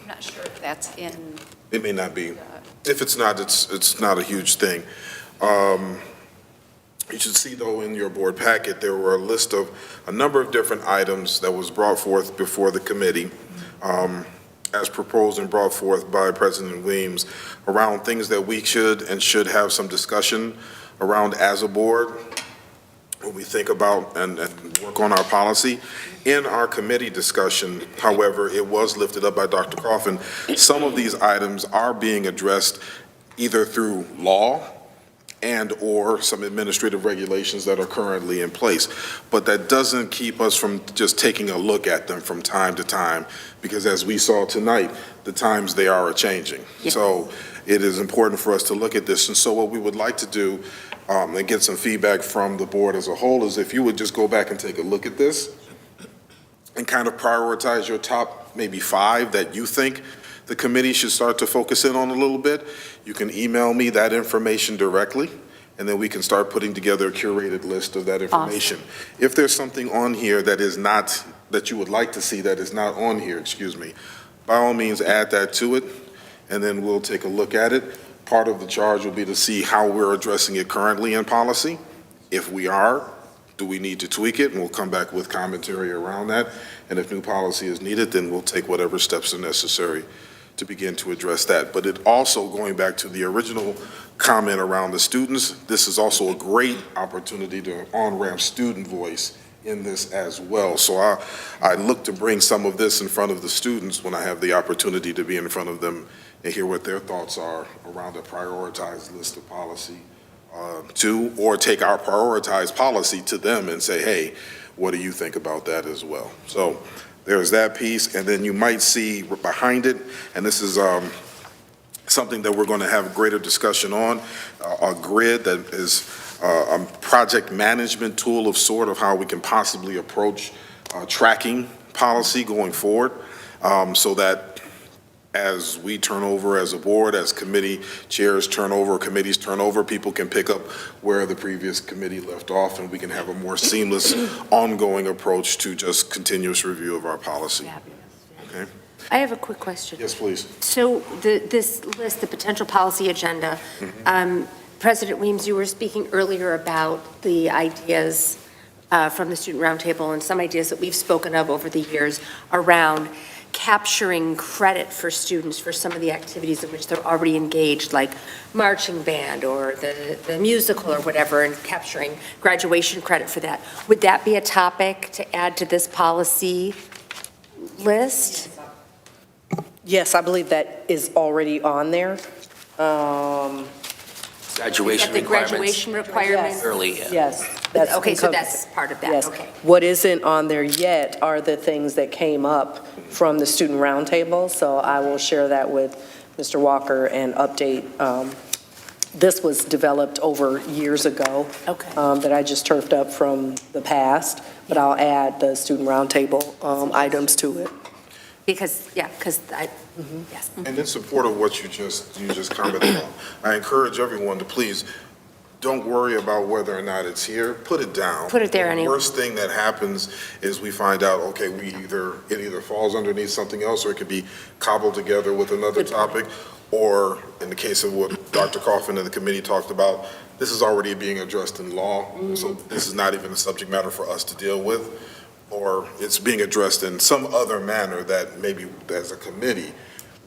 not sure if that's in.
It may not be. If it's not, it's not a huge thing. You should see, though, in your board packet, there were a list of a number of different items that was brought forth before the committee, as proposed and brought forth by President Weems, around things that we should have some discussion around as a board, when we think about and work on our policy. In our committee discussion, however, it was lifted up by Dr. Coffin, some of these items are being addressed either through law and/or some administrative regulations that are currently in place. But that doesn't keep us from just taking a look at them from time to time, because as we saw tonight, the times they are changing.
Yes.
So it is important for us to look at this. And so what we would like to do, and get some feedback from the board as a whole, is if you would just go back and take a look at this and kind of prioritize your top maybe 5 that you think the committee should start to focus in on a little bit. You can email me that information directly, and then we can start putting together a curated list of that information.
Awesome.
If there's something on here that is not, that you would like to see that is not on here, by all means add that to it, and then we'll take a look at it. Part of the charge will be to see how we're addressing it currently in policy. If we are, do we need to tweak it? And we'll come back with commentary around that. And if new policy is needed, then we'll take whatever steps are necessary to begin to address that. But it also, going back to the original comment around the students, this is also a great opportunity to on-ramp student voice in this as well. So I look to bring some of this in front of the students when I have the opportunity to be in front of them and hear what their thoughts are around a prioritized list of policy or take our prioritized policy to them and say, hey, what do you think about that as well? So there's that piece, and then you might see behind it, and this is something that we're going to have greater discussion on, a grid that is a project management tool of sort of how we can possibly approach tracking policy going forward, so that as we turn over as a board, as committee chairs turn over, committees turn over, people can pick up where the previous committee left off, and we can have a more seamless ongoing approach to just continuous review of our policy. Okay?
I have a quick question.
Yes, please.
So this list, the potential policy agenda, President Weems, you were speaking earlier about the ideas from the Student Roundtable and some ideas that we've spoken of over the years around capturing credit for students for some of the activities in which they're already engaged, like marching band or the musical or whatever, and capturing graduation credit for that. Would that be a topic to add to this policy list?
Yes, I believe that is already on there.
Graduation
The
requirements.
graduation requirements?
Early, yeah.
Yes. That's
Okay, so
encompassed.
that's part of that,
Yes.
okay.
What isn't on there yet are the things that came up from the Student Roundtable, so I will share that with Mr. Walker and update. This was developed over years ago.
Okay.
That I just turfed up from the past, but I'll add the Student Roundtable items to it.
Because yes.
And in support of what you just commented on, I encourage everyone to please don't worry about whether or not it's here. Put it down.
Put it there
The
anyway.
worst thing that happens is we find out, okay, it either falls underneath something else, or it could be cobbled together with another topic, or in the case of what Dr. Coffin and the committee talked about, this is already being addressed in law, so this is not even a subject matter for us to deal with, or it's being addressed in some other manner that maybe as a committee,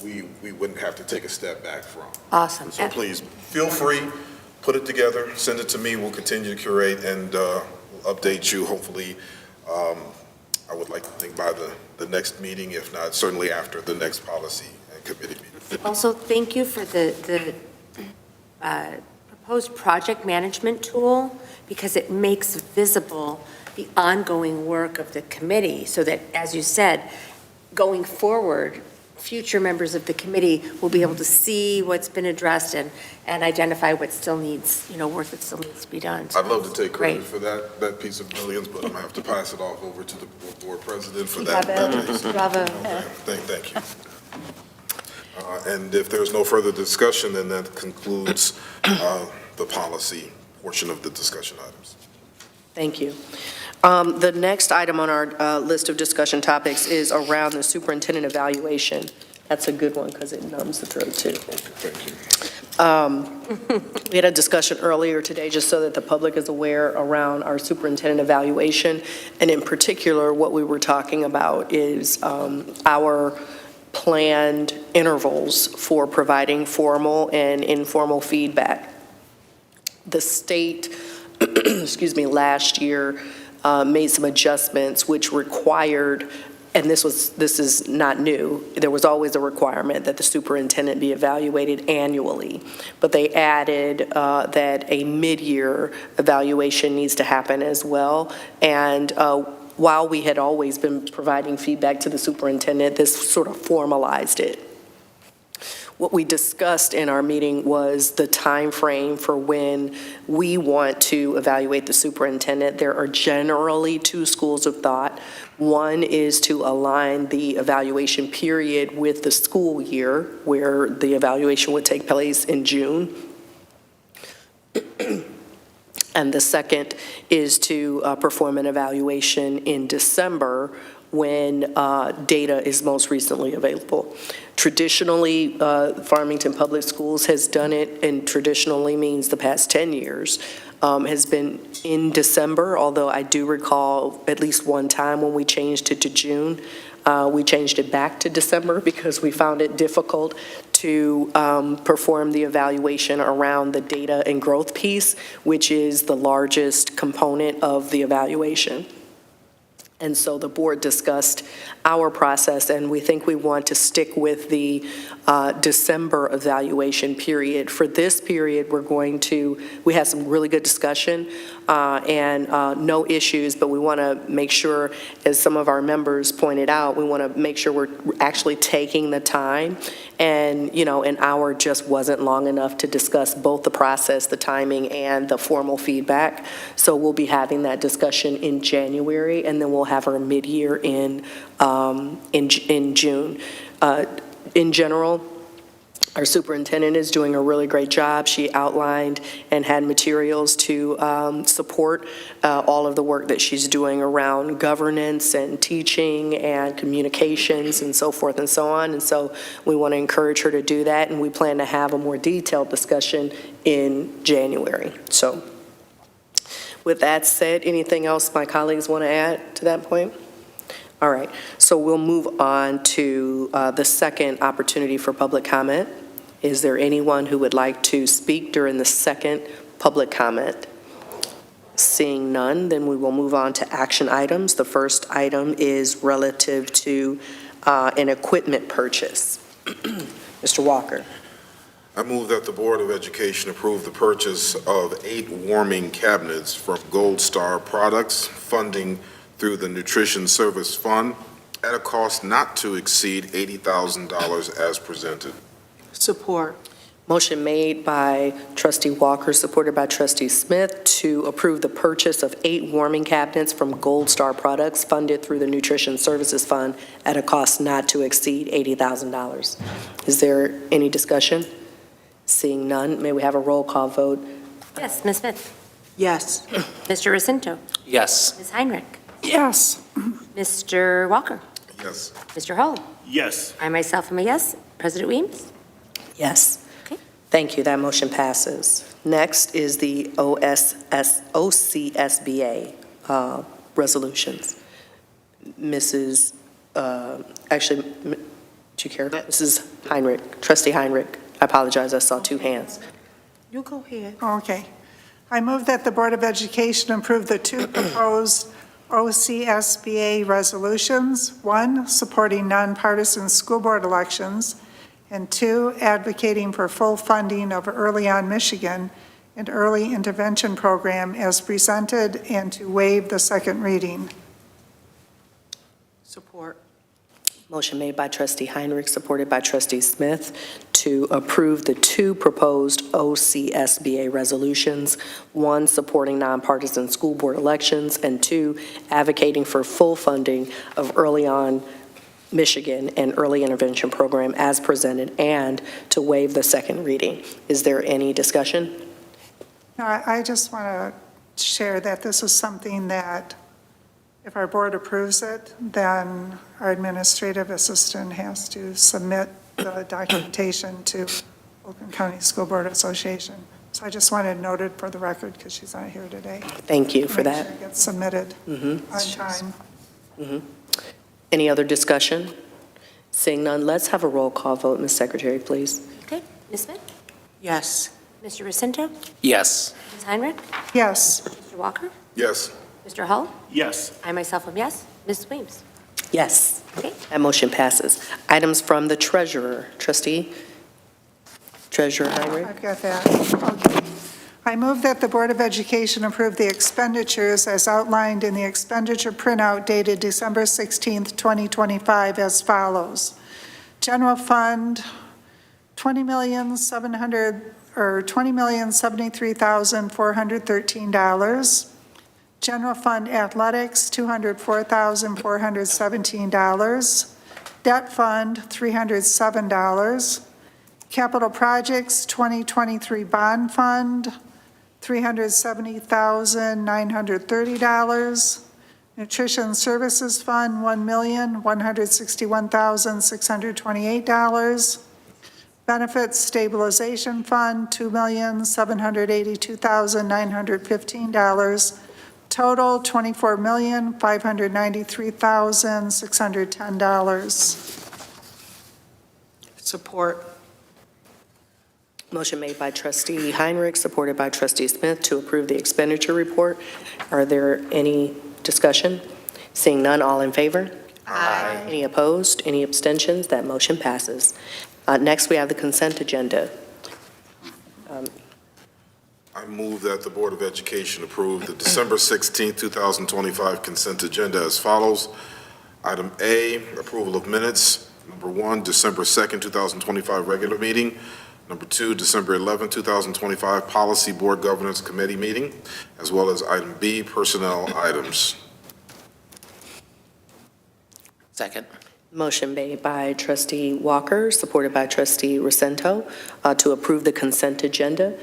we wouldn't have to take a step back from.
Awesome.
So please, feel free, put it together, send it to me, we'll continue to curate and update you, hopefully, I would like to think by the next meeting, if not, certainly after the next policy and committee meeting.
Also, thank you for the proposed project management tool, because it makes visible the ongoing work of the committee, so that, as you said, going forward, future members of the committee will be able to see what's been addressed and identify what still needs, work that still needs to be done. So
I'd love to take credit
great.
for that piece of brilliance, but I'm gonna have to pass it off over to the board president for
Bravo.
that piece.
Bravo.
Okay, thank you. And if there's no further discussion, then that concludes the policy portion of the discussion items.
Thank you. The next item on our list of discussion topics is around the superintendent evaluation. That's a good one because it numbs the throat too. We had a discussion earlier today, just so that the public is aware, around our superintendent evaluation. And in particular, what we were talking about is our planned intervals for providing formal and informal feedback. The state, excuse me, last year made some adjustments which required, and this is not new, there was always a requirement that the superintendent be evaluated annually, but they added that a mid-year evaluation needs to happen as well. And while we had always been providing feedback to the superintendent, this sort of formalized it. What we discussed in our meeting was the time frame for when we want to evaluate the superintendent. There are generally two schools of thought. One is to align the evaluation period with the school year, where the evaluation would take place in June. And the second is to perform an evaluation in December, when data is most recently available. Traditionally, Farmington Public Schools has done it, and traditionally means the past 10 years, has been in December, although I do recall at least one time when we changed it to June. We changed it back to December because we found it difficult to perform the evaluation around the data and growth piece, which is the largest component of the evaluation. And so the board discussed our process, and we think we want to stick with the December evaluation period. For this period, we had some really good discussion and no issues, but we want to make sure, as some of our members pointed out, we want to make sure we're actually taking the time. And, an hour just wasn't long enough to discuss both the process, the timing, and the formal feedback. So we'll be having that discussion in January, and then we'll have our mid-year in June. In general, our superintendent is doing a really great job. She outlined and had materials to support all of the work that she's doing around governance and teaching and communications and so forth and so on. And so we want to encourage her to do that, and we plan to have a more detailed discussion in January. So with that said, anything else my colleagues want to add to that point? All right, so we'll move on to the second opportunity for public comment. Is there anyone who would like to speak during the second public comment? Seeing none, then we will move on to action items. The first item is relative to an equipment purchase. Mr. Walker.
I move that the Board of Education approve the purchase of 8 warming cabinets from Gold Star Products, funding through the Nutrition Service Fund, at a cost not to exceed $80,000 as presented.
Support. Motion made by Trustee Walker, supported by Trustee Smith, to approve the purchase of 8 warming cabinets from Gold Star Products, funded through the Nutrition Services Fund, at a cost not to exceed $80,000. Is there any discussion? Seeing none, may we have a roll call vote?
Yes, Ms. Smith.
Yes.
Mr. Jacinto.
Yes.
Ms. Heinrich.
Yes.
Mr. Walker.
Yes.
Mr. Hull.
Yes.
I myself am a yes. President Weems.
Yes.
Okay.
Thank you. That motion passes. Next is the OCSBA resolutions. Mrs. Actually, do you care? Mrs. Heinrich, Trustee Heinrich. I apologize. I saw 2 hands.
You go ahead.
Okay. I move that the Board of Education approve the 2 proposed OCSBA resolutions: 1, supporting nonpartisan school board elections, and 2, advocating for full funding of Early On Michigan, an early intervention program as presented, and to waive the second reading.
Support.
Motion made by Trustee Heinrich, supported by Trustee Smith, to approve the 2 proposed OCSBA resolutions: 1, supporting nonpartisan school board elections, and 2, advocating for full funding of Early On Michigan and early intervention program as presented, and to waive the second reading. Is there any discussion?
No, I just want to share that this is something that, if our board approves it, then our administrative assistant has to submit the documentation to Oakland County School Board Association. So I just wanted noted for the record, because she's not here today.
Thank you for
Make
that.
sure it gets submitted on time.
Any other discussion? Seeing none, let's have a roll call vote. Ms. Secretary, please.
Okay. Ms. Smith.
Yes.
Mr. Jacinto?
Yes.
Ms. Heinrich?
Yes.
Mr. Walker?
Yes.
Mr. Hull?
Yes.
I myself am yes. Ms. Weems?
Yes.
Okay.
That motion passes. Items from the treasurer. Trustee? Treasurer Heinrich?
I've got that. Okay. I move that the Board of Education approve the expenditures as outlined in the expenditure printout dated December 16th, 2025 as follows. General Fund, $20,073,413. General Fund Athletics, $204,417. Debt Fund, $307. Capital Projects 2023 Bond Fund, $370,930. Nutrition Services Fund, $1,161,628. Benefits Stabilization Fund, $2,782,915. Total, $24,593,610.
Support.
Motion made by trustee Heinrich, supported by trustee Smith to approve the expenditure report. Are there any discussion? Seeing none, all in favor?
Aye.
Any opposed? Any abstentions? That motion passes. Next, we have the consent agenda.
I move that the Board of Education approve the December 16, 2025 consent agenda as follows. Item A, approval of minutes. Number 1, December 2nd, 2025 regular meeting. Number 2, December 11, 2025 Policy Board Governance Committee meeting, as well as item B, personnel items.
Second.
Motion made by trustee Walker, supported by trustee Rosento, to approve the consent agenda.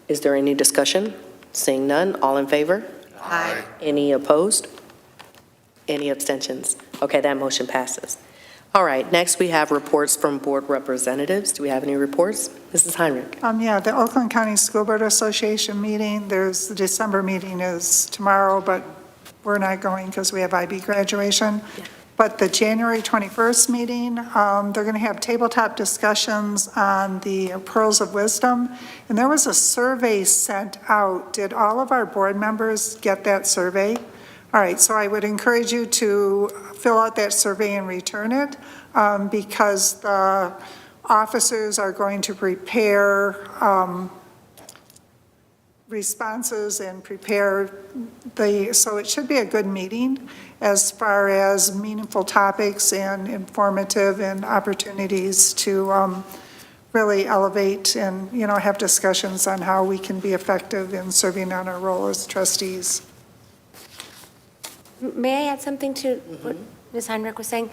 Is there any discussion? Seeing none, all in favor?
Aye.
Any opposed? Any abstentions? Okay, that motion passes. All right, next we have reports from board representatives. Do we have any reports? Mrs. Heinrich?
Yeah, the Oakland County School Board Association meeting, the December meeting is tomorrow, but we're not going because we have IB graduation.
Yeah.
But the January 21st meeting, they're going to have tabletop discussions on the Pearls of Wisdom. And there was a survey sent out. Did all of our board members get that survey? All right, so I would encourage you to fill out that survey and return it because the officers are going to prepare responses and prepare so it should be a good meeting as far as meaningful topics and informative and opportunities to really elevate and, have discussions on how we can be effective in serving on our role as trustees.
May I add something to what Ms. Heinrich was saying?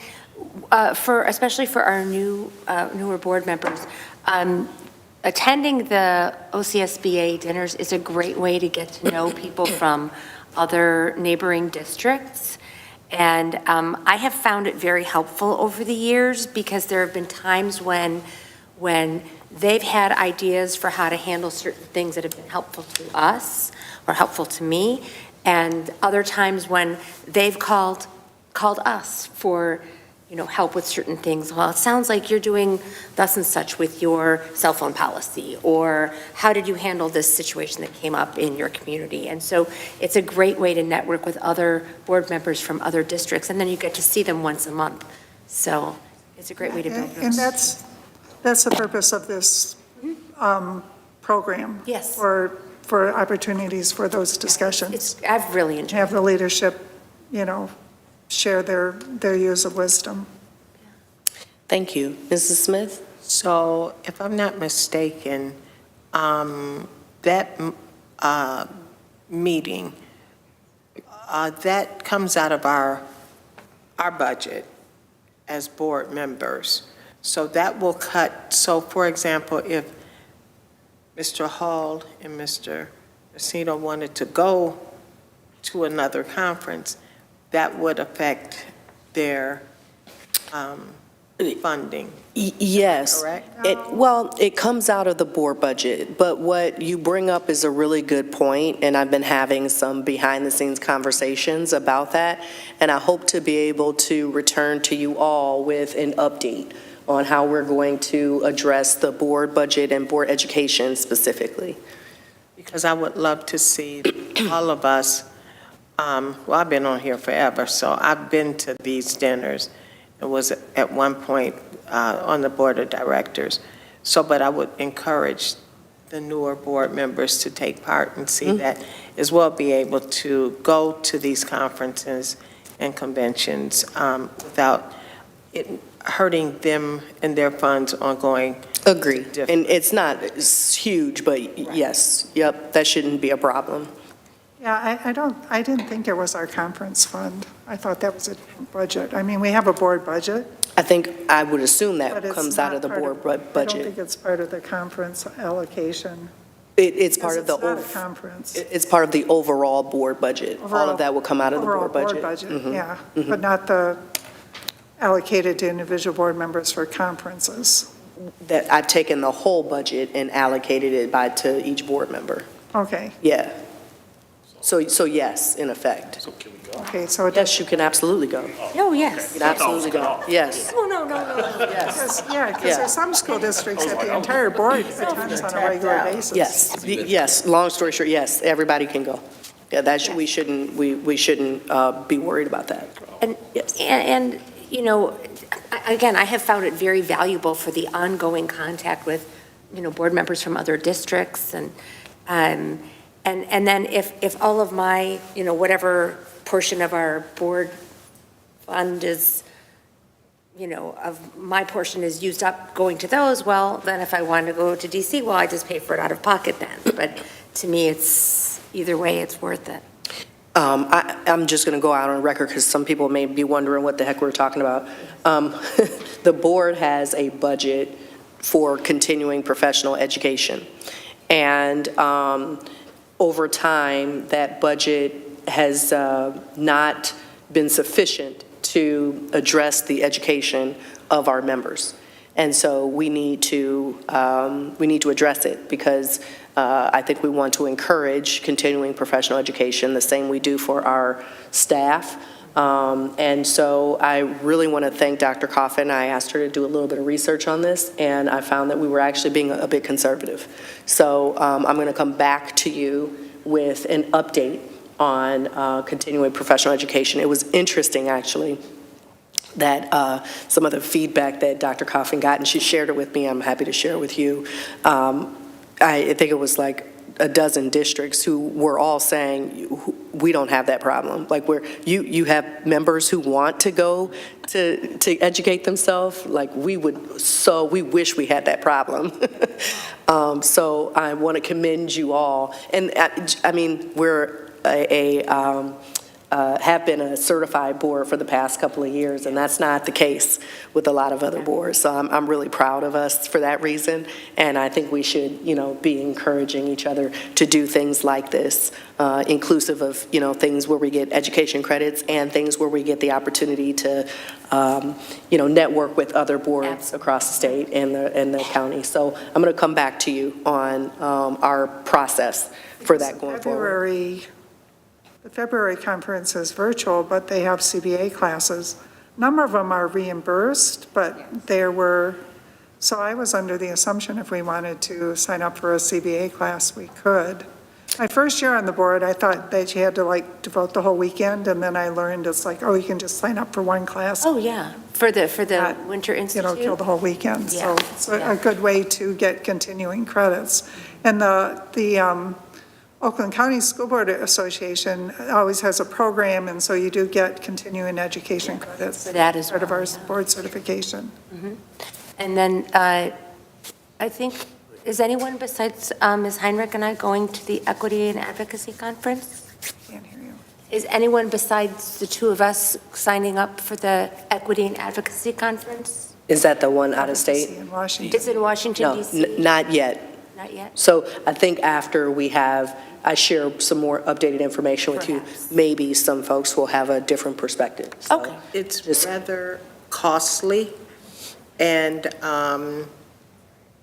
Especially for our newer board members, attending the OCSBA dinners is a great way to get to know people from other neighboring districts. And I have found it very helpful over the years because there have been times when they've had ideas for how to handle certain things that have been helpful to us or helpful to me, and other times when they've called us for help with certain things. Well, it sounds like you're doing thus and such with your cell phone policy, or how did you handle this situation that came up in your community? And so it's a great way to network with other board members from other districts, and then you get to see them once a month. So it's a great way to build
And that's the purpose of this program.
Yes.
For opportunities for those discussions.
I've really enjoyed it.
Have the leadership, share their years of wisdom.
Thank you. Mrs. Smith?
So if I'm not mistaken, that meeting, that comes out of our budget as board members. So that will cut, so for example, if Mr. Hall and Mr. Rosito wanted to go to another conference, that would affect their funding.
Yes.
Correct?
It comes out of the board budget, but what you bring up is a really good point, and I've been having some behind-the-scenes conversations about that, and I hope to be able to return to you all with an update on how we're going to address the board budget and board education specifically.
Because I would love to see all of us, well, I've been on here forever, so I've been to these dinners. It was at one point on the board of directors. So, but I would encourage the newer board members to take part and see that, as well be able to go to these conferences and conventions without it hurting them and their funds ongoing.
Agreed. And it's not huge, but yes, yep, that shouldn't be a problem.
Yeah, I didn't think it was our conference fund. I thought that was a budget. I mean, we have a board budget.
I would assume
but
that
it's
comes out
not
of the
part
board
I don't
budget.
think it's part of the conference allocation.
It's part of the,
It's not a conference.
it's part of the overall board budget. All
Overall-
of that will come out of the
overall
board budget. Mhm.
yeah,
Mhm.
but not the allocated to individual board members for conferences.
That I've taken the whole budget and allocated it to each board member.
Okay,
Yeah. So yes, in effect.
okay, so it
Yes, you can absolutely go.
Oh, yes.
You can absolutely go. Yes.
Oh, no, no, no.
Yes.
because there's some school districts that the entire board attends on a regular basis.
Yes. Yes. Long story short, yes, everybody can go. Yeah, we shouldn't be worried about that.
And,
Yes.
and, you know, again, I have found it very valuable for the ongoing contact with, board members from other districts and then if all of my, whatever portion of our board fund is, of my portion is used up going to those, well, then if I want to go to DC, well, I just pay for it out of pocket then. But to me, it's, either way, it's worth it.
I'm just going to go out on record because some people may be wondering what the heck we're talking about. The board has a budget for continuing professional education. And over time, that budget has not been sufficient to address the education of our members. And so we need to address it because I think we want to encourage continuing professional education the same we do for our staff. And so I really want to thank Dr. Coffin. I asked her to do a little bit of research on this, and I found that we were actually being a bit conservative. So I'm going to come back to you with an update on continuing professional education. It was interesting, actually, that some of the feedback that Dr. Coffin got, and she shared it with me. I'm happy to share it with you. I think it was like a dozen districts who were all saying, we don't have that problem. Like you have members who want to go to educate themselves. Like we wish we had that problem. So I want to commend you all. And I mean, we're have been a certified board for the past couple of years, and that's not the case with a lot of other boards. So I'm really proud of us for that reason, and I think we should, be encouraging each other to do things like this, inclusive of, things where we get education credits and things where we get the opportunity to, network with other boards across the state and the county. So I'm going to come back to you on our process for that going forward.
The February conference is virtual, but they have CBA classes. A number of them are reimbursed, but so I was under the assumption if we wanted to sign up for a CBA class, we could. My first year on the board, I thought that you had to devote the whole weekend, and then I learned it's like, oh, you can just sign up for one class.
Oh, yeah, for the Winter Institute.
Kill the whole weekend.
Yeah.
So it's a good way to get continuing credits. And the Oakland County School Board Association always has a program, and so you do get continuing education credits.
For that as
part of
well,
our board certification.
Mm-hmm. And then I think, is anyone besides Ms. Heinrich and I going to the Equity and Advocacy Conference?
Can't hear you.
Is anyone besides the two of us signing up for the Equity and Advocacy Conference?
Is that the one out of state?
In Washington.
It's in Washington,
No,
D.C.?
not yet.
Not yet?
So I think after I share some more updated information with
Perhaps.
you, maybe some folks will have a different perspective. So
Okay.
It's rather costly, and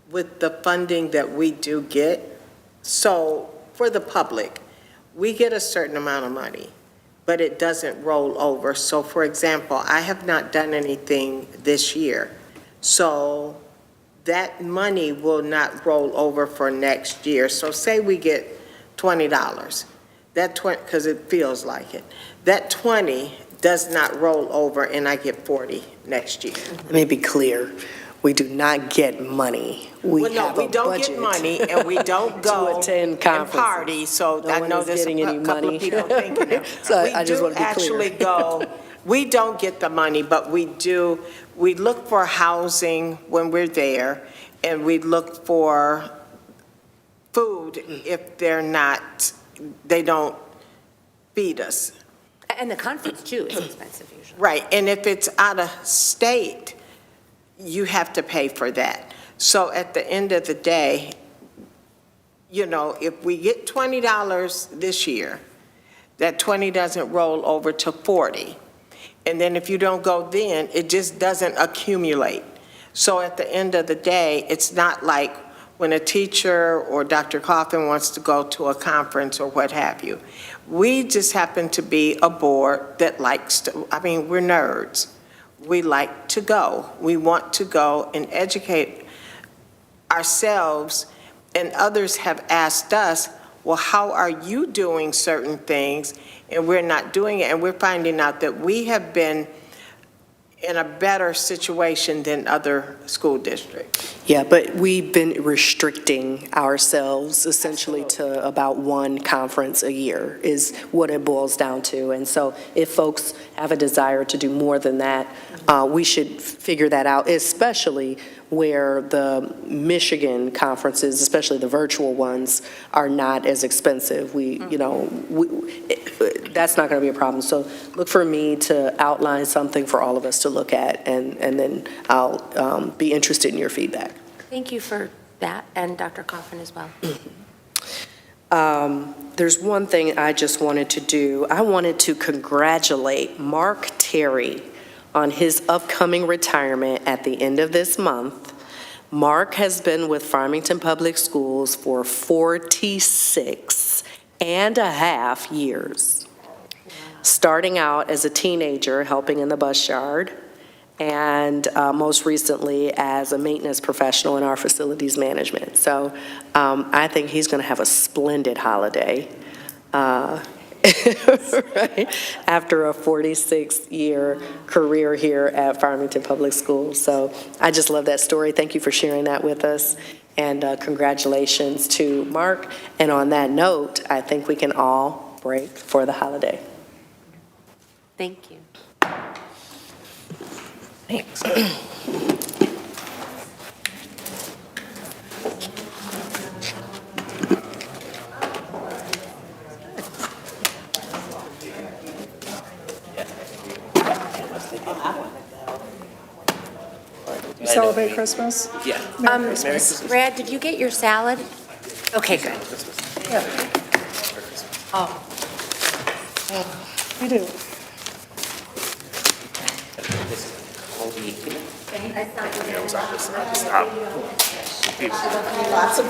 with the funding that we do get, so for the public, we get a certain amount of money, but it doesn't roll over. So for example, I have not done anything this year So that money will not roll over for next year. So say we get $20, because it feels like it. That 20 does not roll over and I get 40 next year.
Let me be clear. We do not get money. We
Well, no,
have
we
a
don't
budget
get money and we don't go
to attend
and
conferences.
party. So
No
I
one
know
is
there's
getting
a
any
couple
money.
of people thinking that.
So
We
I just
do
want to be clear.
actually go, we don't get the money, but we look for housing when we're there, and we look for food if they don't feed us.
And the conference, too, is expensive usually.
Right, and if it's out of state, you have to pay for that. So at the end of the day, if we get $20 this year, that 20 doesn't roll over to 40. And then if you don't go then, it just doesn't accumulate. So at the end of the day, it's not like when a teacher or Dr. Coffin wants to go to a conference or what have you. We just happen to be a board that likes to, we're nerds. We like to go. We want to go and educate ourselves, and others have asked us, well, how are you doing certain things? And we're not doing it, and we're finding out that we have been in a better situation than other school districts.
Yeah, but we've been restricting ourselves essentially to about one conference a year is what it boils down to. And so if folks have a desire to do more than that, we should figure that out, especially where the Michigan conferences, especially the virtual ones, are not as expensive. That's not going to be a problem. So look for me to outline something for all of us to look at, and then I'll be interested in your feedback.
Thank you for that, and Dr. Coffin as well.
There's one thing I just wanted to do. I wanted to congratulate Mark Terry on his upcoming retirement at the end of this month. Mark has been with Farmington Public Schools for 46 and a half years, starting out as a teenager helping in the bus yard, and most recently as a maintenance professional in our facilities management. So I think he's going to have a splendid holiday. Right? After a 46-year career here at Farmington Public Schools. So I just love that story. Thank you for sharing that with us. And congratulations to Mark. And on that note, I think we can all break for the holiday.
Thank you.
Thanks.
You celebrate Christmas?
Yeah.
Merry Christmas.
Brad, did you get your salad? Okay, good.
Yeah,
Oh.
we do.
Stop. Lots of